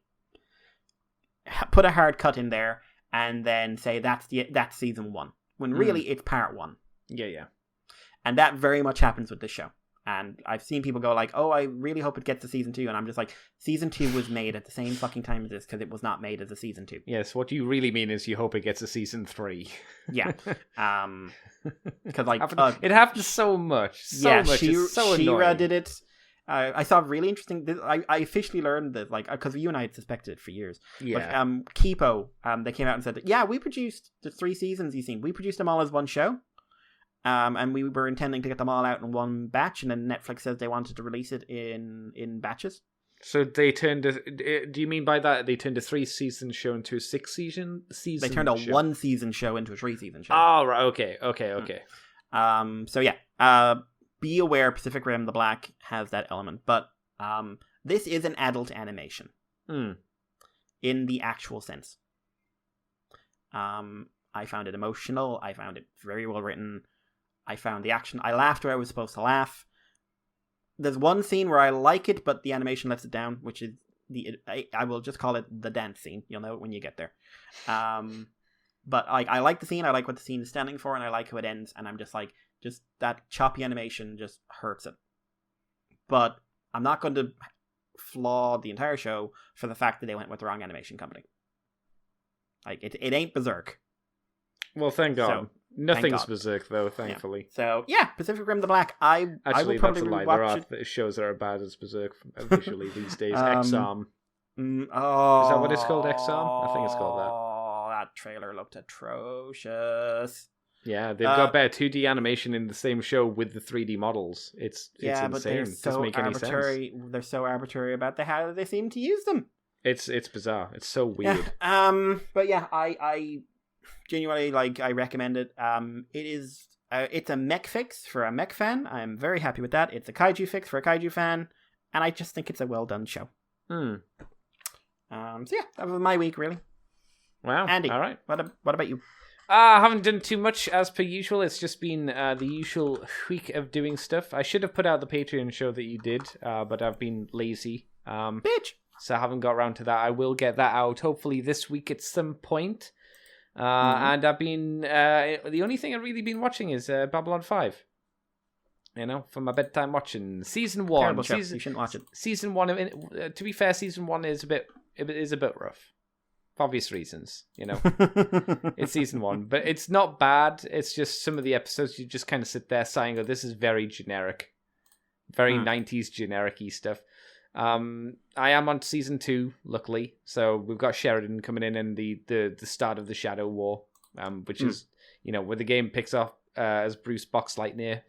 Put a hard cut in there and then say that's season 1. When really it's part 1. Yeah. And that very much happens with this show. And I've seen people go like, oh, I really hope it gets to season 2. And I'm just like, season 2 was made at the same fucking time as this because it was not made as a season 2. Yes, what you really mean is you hope it gets a season 3. Yeah. Because like... it happens so much. It's so annoying. She-Ra did it. I saw really interesting... I officially learned that, like, because you and I had suspected it for years. Yeah. But Kipo, they came out and said that, yeah, we produced the 3 seasons you've seen. We produced them all as one show. And we were intending to get them all out in one batch, and then Netflix says they wanted to release it in batches. So they turned do you mean by that they turned a 3-season show into a 6-season show? They turned a 1-season show into a 3-season show. Oh, right, okay. So yeah, be aware Pacific Rim the Black has that element, but this is an adult animation in the actual sense. I found it emotional. I found it very well written. I found the action. I laughed where I was supposed to laugh. There's one scene where I like it, but the animation lets it down, which is I will just call it the dance scene. You'll know it when you get there. But I like the scene. I like what the scene is standing for, and I like how it ends. And I'm just like, just that choppy animation just hurts it. But I'm not going to flaw the entire show for the fact that they went with the wrong animation company. Like it ain't Berserk. Well, thank God. Nothing's God. Berserk though, thankfully. So yeah, Pacific Rim: The Black. I Actually, will probably that's a lie. watch There are shows that are bad as Berserk visually these days. X-Arm. Oh, Is that what it's called, X-Arm? I think it's called that. Oh, that trailer looked atrocious. Yeah, they've got better 2D animation in the same show with the 3D models. It's insane. But they're It doesn't so make any arbitrary. sense. They're so arbitrary about how they seem to use them. It's bizarre. It's so weird. Yeah. But yeah, I genuinely I recommend it. It is it's a mech fix for a mech fan. I'm very happy with that. It's a kaiju fix for a kaiju fan, and I just think it's a well done show. So yeah, that was my week really. Wow. Andy, all right. What about you? I haven't done too much as per usual. It's just been the usual week of doing stuff. I should have put out the Patreon show that you did, but I've been lazy. Bitch. So I haven't got around to that. I will get that out hopefully this week at some point. And I've been the only thing I've really been watching is Babylon 5. You know, for my bedtime watching. Season 1. Terrible show. You shouldn't watch it. Season 1 to be fair, season 1 is a bit rough. For obvious reasons, you know. It's season 1, but it's not bad. It's just some of the episodes you just kind of sit there sighing, "Oh, this is very generic, very 90s generic-y stuff." I am on season 2, luckily, so we've got Sheridan coming in and the start of the Shadow War, which is where the game picks up as Bruce Box Lightyear,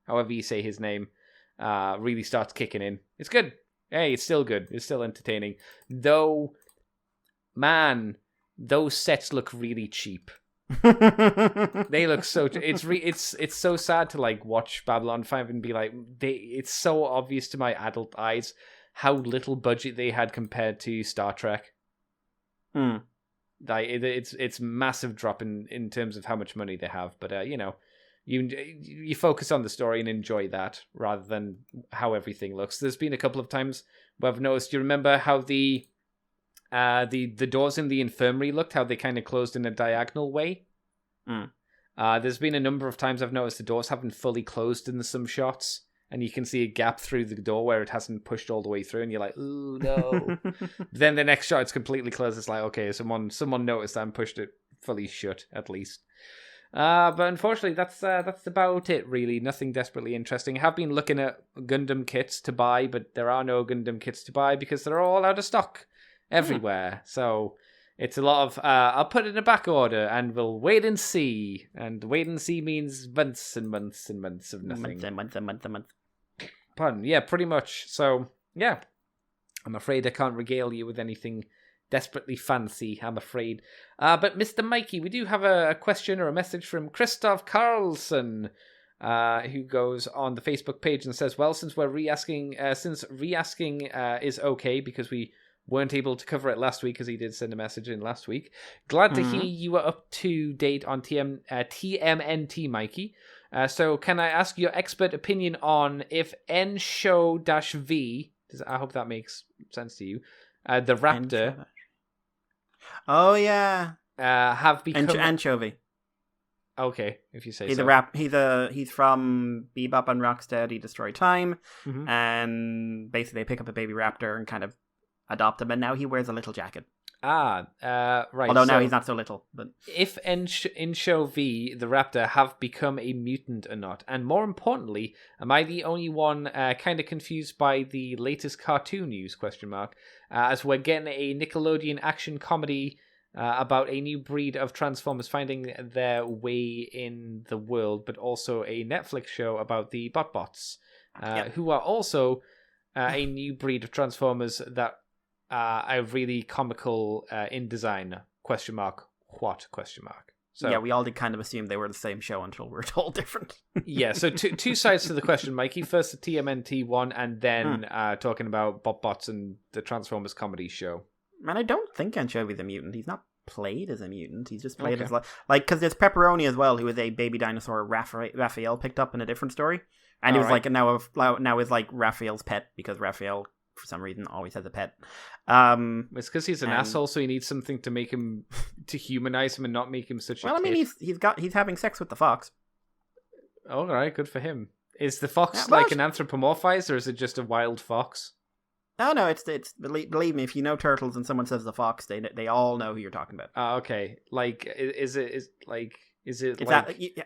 however you say his name, really starts kicking in. It's good. Hey, it's still good. It's still entertaining. Though, man, those sets look really cheap. They look so... It's so sad to, watch Babylon 5 and be like... It's so obvious to my adult eyes how little budget they had compared to Star Trek. It's massive drop in terms of how much money they have. But, you focus on the story and enjoy that rather than how everything looks. There's been a couple of times where I've noticed. You remember how the doors in the infirmary looked? How they kind of closed in a diagonal way. There's been a number of times I've noticed the doors haven't fully closed in some shots, and you can see a gap through the door where it hasn't pushed all the way through, and you're like, "Ooh, no!" Then the next shot it's completely closed. It's like, okay, someone noticed that and pushed it fully shut at least. But unfortunately, that's about it, really. Nothing desperately interesting. I have been looking at Gundam kits to buy, but there are no Gundam kits to buy because they're all out of stock everywhere. So it's a lot of, I'll put it in a back order and we'll wait and see. And wait and see means months and months and months of nothing. Month. Pardon. Yeah, pretty much. So, yeah. I'm afraid I can't regale you with anything desperately fancy, I'm afraid. But Mr. Mikey, we do have a question or a message from Christoph Carlson, who goes on the Facebook page and says, well, since re-asking is okay because we weren't able to cover it last week, because he did send a message in last week. Glad to hear you are up to date on TMNT, Mikey. So can I ask your expert opinion on if N-show-V, I hope that makes sense to you, the Raptor... Oh yeah, have become anchovy. Okay, if you say he's so. He's from Bebop and Rocksteady Destroy Time, and basically they pick up a baby raptor and kind of adopt him, and now he wears a little jacket. Right. Although now he's not so little. But if in show V, the raptor, have become a mutant or not, and more importantly, am I the only one kind of confused by the latest cartoon news? ? As we're getting a Nickelodeon action comedy about a new breed of Transformers finding their way in the world, but also a Netflix show about the Botbots, who are also a new breed of Transformers that are really comical in design? ? What ? So, yeah, we all did kind of assume they were the same show until we were told different. Yeah, so two sides to the question, Mikey. First the TMNT one, and then talking about Botbots and the Transformers comedy show. Man, I don't think Anchovy's a mutant. He's not played as a mutant. He's just played as because there's Pepperoni as well, who is a baby dinosaur Raphael picked up in a different story, and he was now is like Raphael's pet because Raphael, for some reason, always has a pet. It's because he's an asshole, so he needs something to make him, to humanize him and not make him such a Well, I mean, he's having sex with the fox. All right, good for him. Is the fox an anthropomorphized, or is it just a wild fox? Oh no, it's believe me, if you know Turtles and someone says the fox, they all know who you're talking about. Oh, okay. Like, is it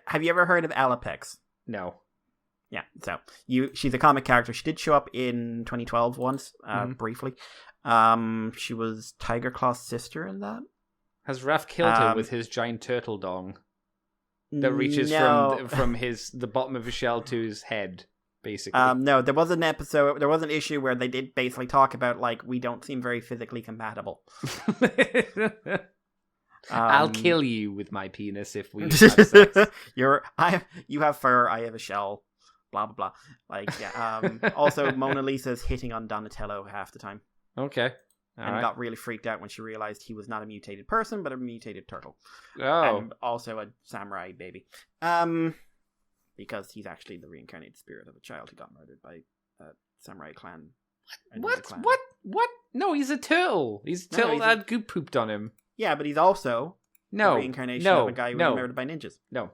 have you ever heard of Alapex? No. Yeah, so she's a comic character. She did show up in 2012 once, briefly. She was Tiger Claw's sister in that. Has Raph killed her with his giant turtle dong that reaches from the bottom of his shell to his head, basically? No, there was an issue where they did basically talk about, like, we don't seem very physically compatible. I'll kill you with my penis if we have sex. You have fur, I have a shell. Blah blah blah. Like, yeah. Also, Mona Lisa's hitting on Donatello half the time. Okay. Got really freaked out when she realized he was not a mutated person, but a mutated turtle. Oh. And also a samurai baby. Because he's actually the reincarnated spirit of a child who got murdered by a samurai clan. What? No, he's a turtle. He's a turtle that had goop pooped on him. Yeah, but he's also the reincarnation of a guy who was murdered by ninjas. No,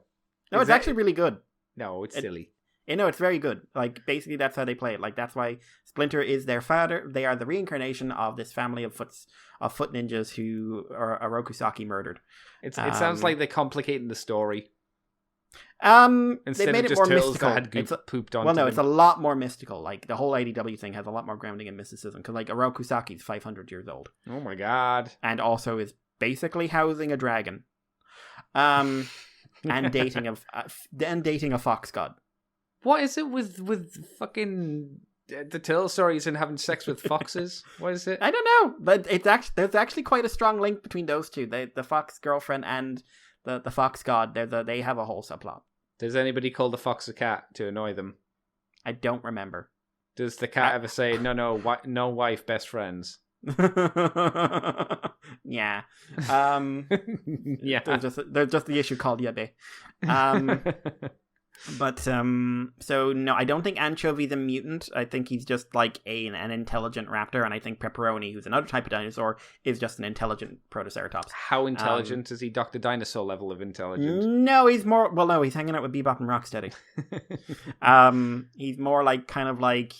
it's actually really good. No, it's silly. No, it's very good. Like, basically, that's how they play it. Like, that's why Splinter is their father. They are the reincarnation of this family of foot ninjas who are Orokusaki murdered. It sounds like they're complicating the story. They made it more mystical. That had pooped on. Well, no, it's a lot more mystical. Like, the whole IDW thing has a lot more grounding in mysticism because, like, Orokusaki's 500 years old. Oh my god! And also is basically housing a dragon, and dating a fox god. What is it with fucking the turtle stories and having sex with foxes? What is it? I don't know, but there's actually quite a strong link between those two. The fox girlfriend and the fox god. They have a whole subplot. Does anybody call the fox a cat to annoy them? I don't remember. Does the cat ever say no wife, best friends? Yeah. Yeah. There's just the issue called Yabe. But so no, I don't think Anchovy's a mutant. I think he's just like an intelligent raptor, and I think Pepperoni, who's another type of dinosaur, is just an intelligent Protoceratops. How intelligent is he? Dr. Dinosaur level of intelligent? No, he's more. Well, no, he's hanging out with Bebop and Rocksteady. He's more like kind of like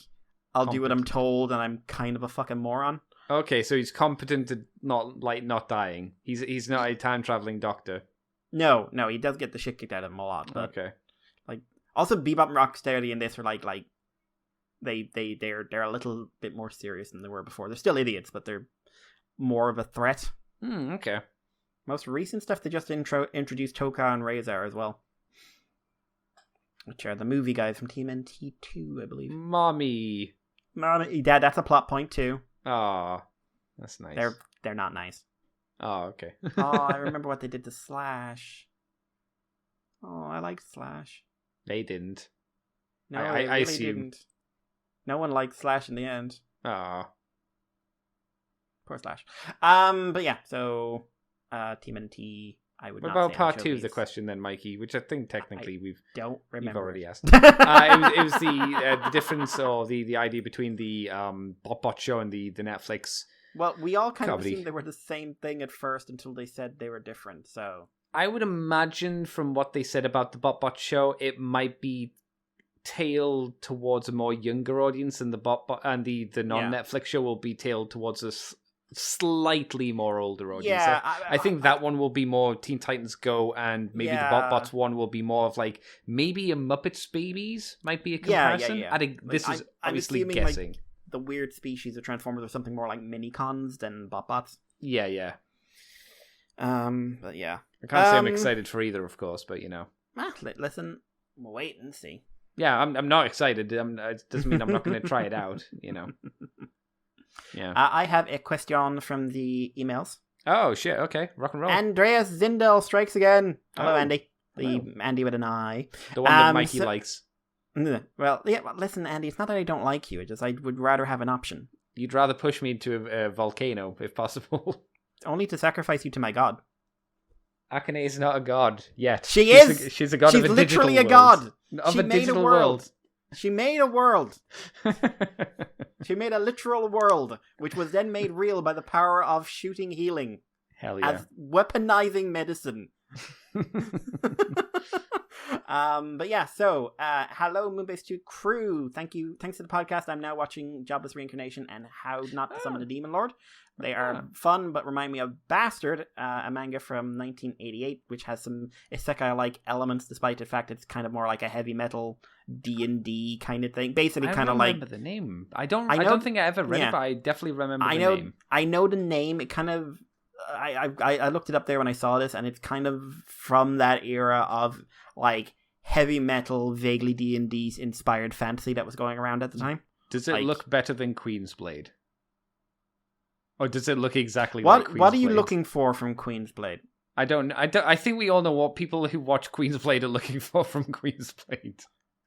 I'll do what I'm told, and I'm kind of a fucking moron. Okay, so he's competent to not dying. He's not a time traveling doctor. No, he does get the shit kicked out of him a lot. But, okay. Also, Bebop and Rocksteady in this are like they're a little bit more serious than they were before. They're still idiots, but they're more of a threat. Okay. Most recent stuff, they just introduced Toka and Razor as well, which are the movie guys from Team NT2, I believe. Mommy, Dad, that's a plot point too. Oh, that's nice. They're not nice. Oh, okay. Oh, I remember what they did to Slash. Oh, I liked Slash. They didn't. No, I really didn't. No one liked Slash in the end. Ah, poor Slash. But yeah, so Team NT. I would. What not about say part anchovies. 2 of the question then, Mikey? Which I think technically we've already asked. It was the difference or the idea between the Bot show and the Netflix. Well, we all kind comedy. of assumed they were the same thing at first until they said they were different. So I would imagine from what they said about the Bot show, it might be tailed towards a more younger audience, and the and the non-Netflix show will be tailed towards a slightly more older audience. Yeah, I think that one will be more Teen Titans Go, and maybe the Bots one will be more of like maybe a Muppets Babies might be a comparison. Yeah. This is obviously assuming, guessing. Like, the weird species of Transformers or something more like mini-cons than Bots. Yeah. But yeah. I can't say I'm excited for either, of course, but you know. Listen, we'll wait and see. Yeah, I'm not excited. It doesn't mean I'm not going to try it out, you know. Yeah. I have a question from the emails. Oh, shit. Okay. Rock and roll. Andreas Zindel strikes again. Hello, Andy. Hello. Andy with an I. The one that Mikey likes. Well, listen, Andy, it's not that I don't like you. It's just I would rather have an option. You'd rather push me into a volcano, if possible. Only to sacrifice you to my god. Akane is not a god yet. She's a god of a digital world. She's literally a god. Of a digital world. She made a world. She made a literal world, which was then made real by the power of shooting healing. Hell yeah. As weaponizing medicine. But yeah, so hello Moonbase 2 crew. Thanks to the podcast. I'm now watching Jobless Reincarnation and How Not to Summon a Demon Lord. They are fun, but remind me of Bastard, a manga from 1988, which has some isekai-like elements, despite the fact it's kind of more like a heavy metal D&D kind of thing. Basically, kind of like. I remember the name. I don't think I ever read it, but I definitely remember the name. I know the name. It kind of. I looked it up there when I saw this, and it's kind of from that era of like heavy metal, vaguely D&D inspired fantasy that was going around at the time. Does it look better than Queen's Blade? Or does it look exactly like Queen's Blade? What are you looking for from Queen's Blade? I don't. I think we all know what people who watch Queen's Blade are looking for from Queen's Blade.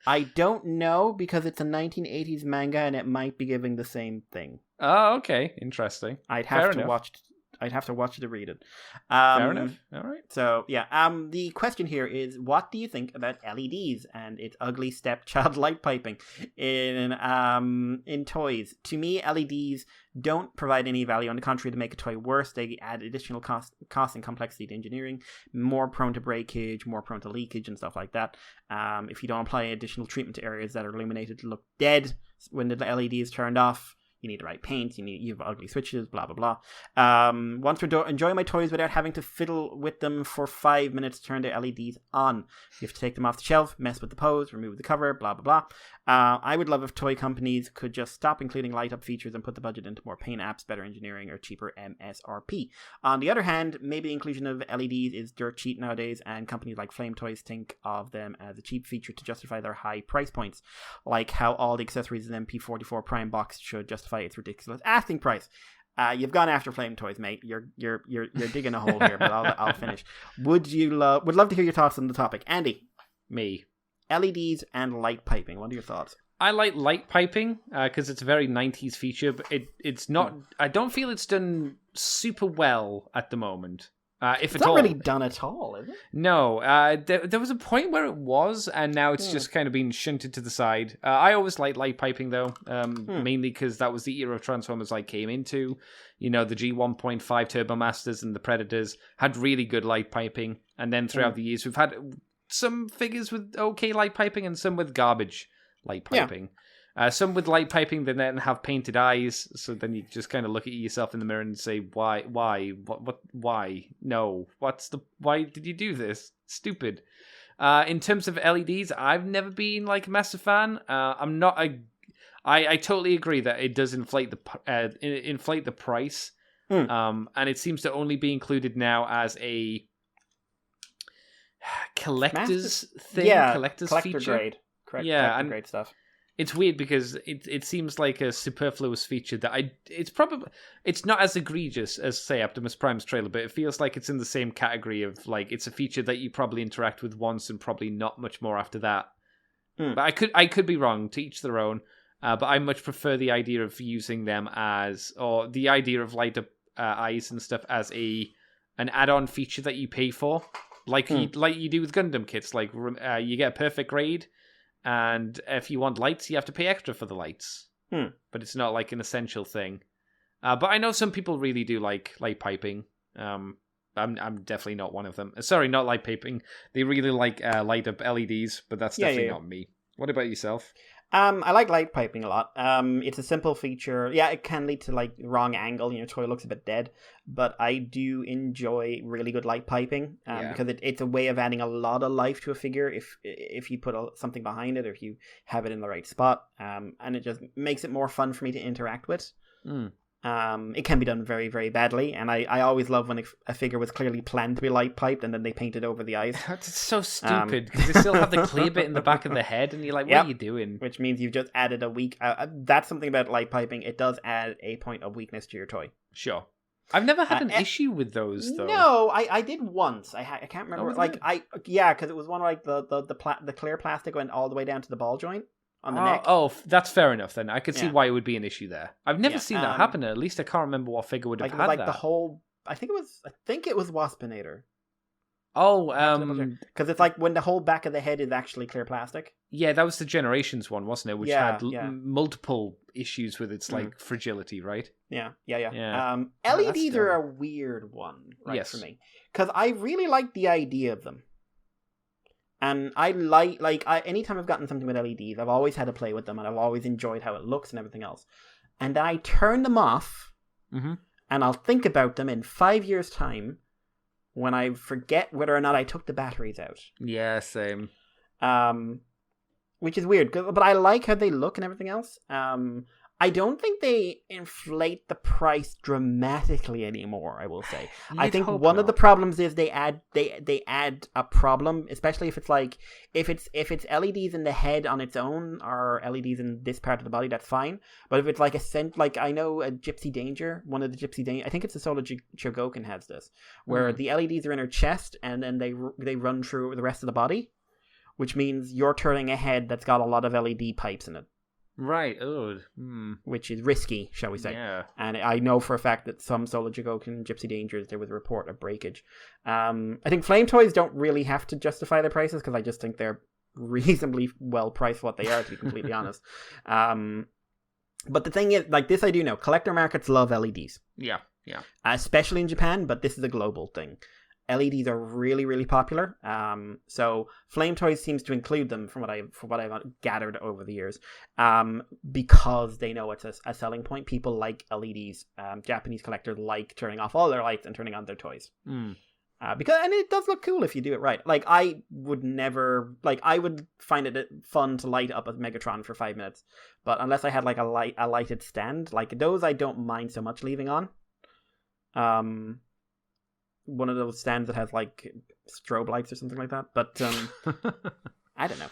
I don't know because it's a 1980s manga and it might be giving the same thing. Oh, okay, interesting. I'd have to watch it to read it. Fair enough. All right. So yeah, the question here is, what do you think about LEDs and its ugly stepchild light piping in toys? To me, LEDs don't provide any value. On the contrary, to make a toy worse, they add additional cost and complexity to engineering, more prone to breakage, more prone to leakage and stuff like that. If you don't apply additional treatment to areas that are illuminated to look dead when the LED is turned off, you need the right paint, you have ugly switches, blah, blah, blah. Want to enjoy my toys without having to fiddle with them for 5 minutes to turn the LEDs on. You have to take them off the shelf, mess with the pose, remove the cover, blah, blah, blah. I would love if toy companies could just stop including light-up features and put the budget into more paint apps, better engineering, or cheaper MSRP. On the other hand, maybe the inclusion of LEDs is dirt cheap nowadays, and companies like Flame Toys think of them as a cheap feature to justify their high price points, like how all the accessories in MP44 Prime box should justify its ridiculous asking price. You've gone after Flame Toys, mate. You're digging a hole here, but I'll finish. Would love to hear your thoughts on the topic, Andy? Me. LEDs and light piping. What are your thoughts? I like light piping because it's a very 90s feature, but it's not. I don't feel it's done super well at the moment. If it's at all. It's not really done at all, is it? No. There was a point where it was, and now it's just kind of been shunted to the side. I always liked light piping, though, mainly because that was the era of Transformers I came into. You know, the G1.5 Turbo Masters and the Predators had really good light piping, and then throughout the years, we've had some figures with okay light piping and some with garbage light piping. Some with light piping that then have painted eyes, so then you just kind of look at yourself in the mirror and say, why, why, no, why did you do this? Stupid. In terms of LEDs, I've never been like a massive fan. I totally agree that it does inflate the price, and it seems to only be included now as a collector's thing, collector feature. Grade. Collector grade stuff. It's weird because it seems like a superfluous feature that it's not as egregious as, say, Optimus Prime's trailer, but it feels like it's in the same category of like it's a feature that you probably interact with once and probably not much more after that. But I could be wrong, to each their own. But I much prefer the idea of using them or the idea of light up eyes and stuff as an add-on feature that you pay for, like you do with Gundam kits. Like you get a perfect grade. And if you want lights, you have to pay extra for the lights. But it's not like an essential thing. But I know some people really do like light piping. I'm definitely not one of them. Sorry, not light piping. They really like light up LEDs, but that's definitely not me. What about yourself? I like light piping a lot. It's a simple feature. Yeah, it can lead to like wrong angle. Your toy looks a bit dead, but I do enjoy really good light piping because it's a way of adding a lot of life to a figure if you put something behind it or if you have it in the right spot. And it just makes it more fun for me to interact with. It can be done very, very badly, and I always love when a figure was clearly planned to be light piped and then they painted over the eyes. That's so stupid because they still have the clear bit in the back of the head, and you're like, what are you doing? Which means you've just added a weak. That's something about light piping. It does add a point of weakness to your toy. Sure. I've never had an issue with those, though. No, I did once. I can't remember. Because it was one like the clear plastic went all the way down to the ball joint. On the neck. Oh, that's fair enough then. I could see why it would be an issue there. I've never seen that happen. At least I can't remember what figure would have had that. The whole. I think it was Waspinator. Oh, because it's like when the whole back of the head is actually clear plastic. Yeah, that was the Generations one, wasn't it? Which had multiple issues with its like fragility, right? Yeah. LEDs are a weird one, right, for me, because I really like the idea of them. And anytime I've gotten something with LEDs, I've always had to play with them, and I've always enjoyed how it looks and everything else. And I turn them off, and I'll think about them in 5 years' time when I forget whether or not I took the batteries out. Yeah, same. Which is weird, but I like how they look and everything else. I don't think they inflate the price dramatically anymore, I will say. I think one of the problems is they add a problem, especially if it's if it's LEDs in the head on its own or LEDs in this part of the body, that's fine. But if it's I know a Gypsy Danger, one of the Gypsy Danger, I think it's the Soul of Chogokin has this, where the LEDs are in her chest and then they run through the rest of the body, which means you're turning a head that's got a lot of LED pipes in it. Right, which is risky, shall we say. Yeah. And I know for a fact that some Soul of Chogokin Gypsy Dangers, there was a report of breakage. I think Flame Toys don't really have to justify their prices, because I just think they're reasonably well priced for what they are, to be completely honest. But the thing is, this I do know, collector markets love LEDs. Yeah. Especially in Japan, but this is a global thing. LEDs are really, really popular. So Flame Toys seems to include them from what I've gathered over the years, because they know it's a selling point. People like LEDs. Japanese collectors like turning off all their lights and turning on their toys. And it does look cool if you do it right. I would find it fun to light up a Megatron for 5 minutes, but unless I had a lighted stand, those I don't mind so much leaving on. One of those stands that has strobe lights or something like that, but I don't know.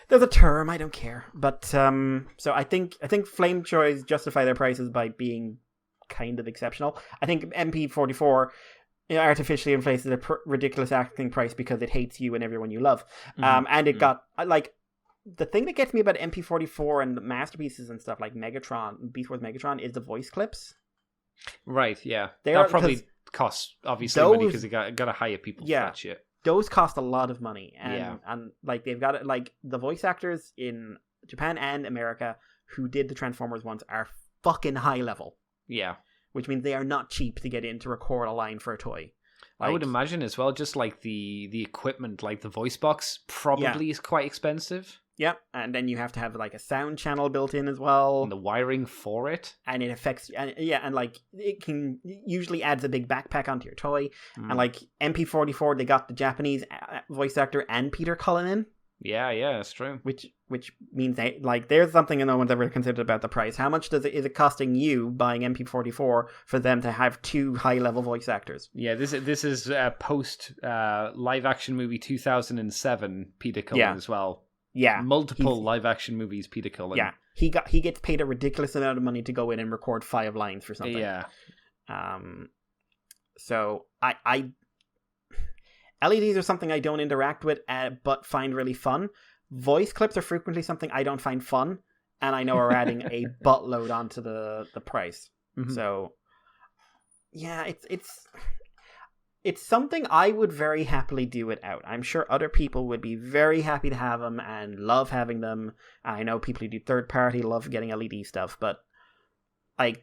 There's a term, I don't care. But so I think Flame Toys justify their prices by being kind of exceptional. I think MP44 artificially inflates a ridiculous acting price because it hates you and everyone you love. And it got the thing that gets me about MP44 and the masterpieces and stuff like Megatron, Beast Wars Megatron, is the voice clips. Right, yeah. That probably costs obviously money because they got to hire people for that shit. Those cost a lot of money, and they've got it. The voice actors in Japan and America who did the Transformers ones are fucking high level. Yeah, which means they are not cheap to get in to record a line for a toy. I would imagine as well, just the equipment, the voice box probably is quite expensive. Yep, and then you have to have a sound channel built in as well, and the wiring for it, and it affects, it can usually adds a big backpack onto your toy, and MP44, they got the Japanese voice actor and Peter Cullen in. Yeah, that's true. Which means there's something no one's ever considered about the price. How much is it costing you buying MP44 for them to have two high level voice actors? Yeah, this is post live action movie 2007 Peter Cullen as well. Yeah, multiple live action movies. Peter Cullen. Yeah, he gets paid a ridiculous amount of money to go in and record 5 lines for something. Yeah. So I LEDs are something I don't interact with, but find really fun. Voice clips are frequently something I don't find fun, and I know are adding a buttload onto the price. So yeah, it's something I would very happily do without. I'm sure other people would be very happy to have them and love having them. I know people who do third party love getting LED stuff, but I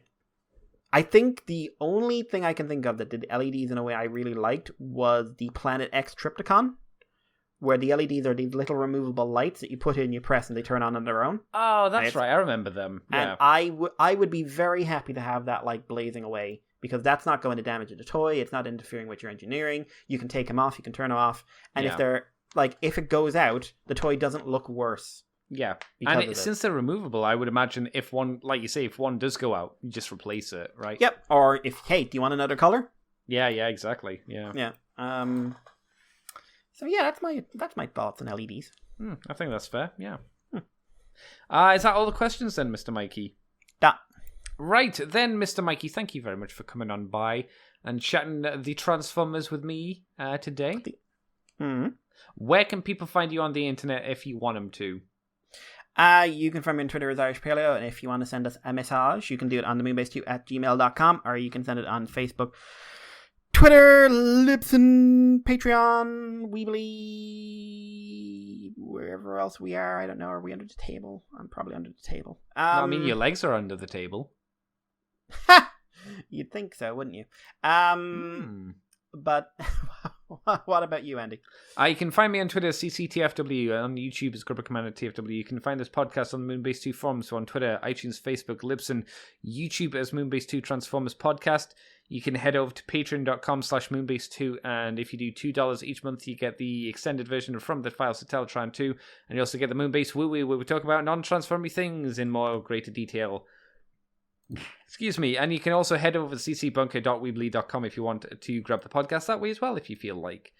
think the only thing I can think of that did LEDs in a way I really liked was the Planet X Trypticon, where the LEDs are these little removable lights that you put in, you press, and they turn on their own. Oh, that's right. I remember them. Yeah. And I would be very happy to have that light blazing away, because that's not going to damage the toy. It's not interfering with your engineering. You can take them off. You can turn them off. And if they're if it goes out, the toy doesn't look worse. Yeah, and since they're removable, I would imagine if one, like you say, if one does go out, you just replace it, right? Yep. Or do you want another color? Yeah, exactly. Yeah. Yeah. So yeah, that's my thoughts on LEDs. I think that's fair. Yeah. Is that all the questions then, Mr. Mikey? That. Right, then, Mr. Mikey, thank you very much for coming on by and chatting the Transformers with me today. Where can people find you on the internet if you want them to? You can find me on Twitter as Irish Paleo, and if you want to send us a message, you can do it on the moonbase2@gmail.com, or you can send it on Facebook, Twitter, Libsyn, Patreon, Weebly, wherever else we are. I don't know. Are we under the table? I'm probably under the table. I mean, your legs are under the table. You'd think so, wouldn't you? But What about you, Andy? You can find me on Twitter, CCTFW, on YouTube as Grubber Commander TFW. You can find this podcast on the Moonbase 2 forums, so on Twitter, iTunes, Facebook, Libsyn, YouTube as Moonbase 2 Transformers Podcast. You can head over to patreon.com/Moonbase2, and if you do $2 each month, you get the extended version of From the Files to Teletran 2, and you also get the Moonbase Woo-Woo, where we talk about non-transformy things in more greater detail. Excuse me. And you can also head over to ccbunker.weebly.com if you want to grab the podcast that way as well, if you feel like.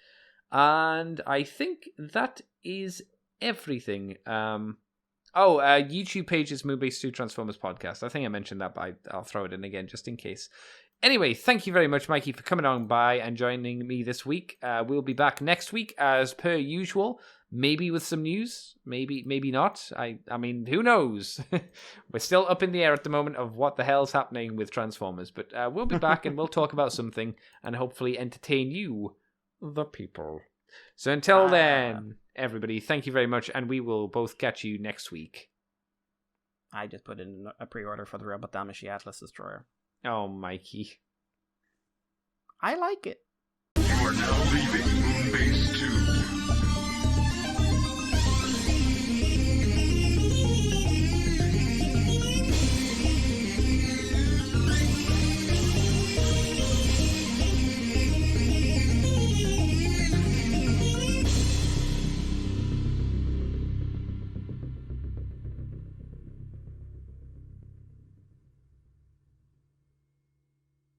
And I think that is everything. YouTube page is Moonbase 2 Transformers Podcast. I think I mentioned that, but I'll throw it in again just in case. Anyway, thank you very much, Mikey, for coming on by and joining me this week. We'll be back next week as per usual. Maybe with some news, maybe not. I mean, who knows? We're still up in the air at the moment of what the hell's happening with Transformers. But we'll be back and we'll talk about something and hopefully entertain you, the people. So until then, everybody, thank you very much, and we will both catch you next week. I just put in a pre-order for the Robot Damashi Atlas Destroyer. Oh, Mikey. I like it.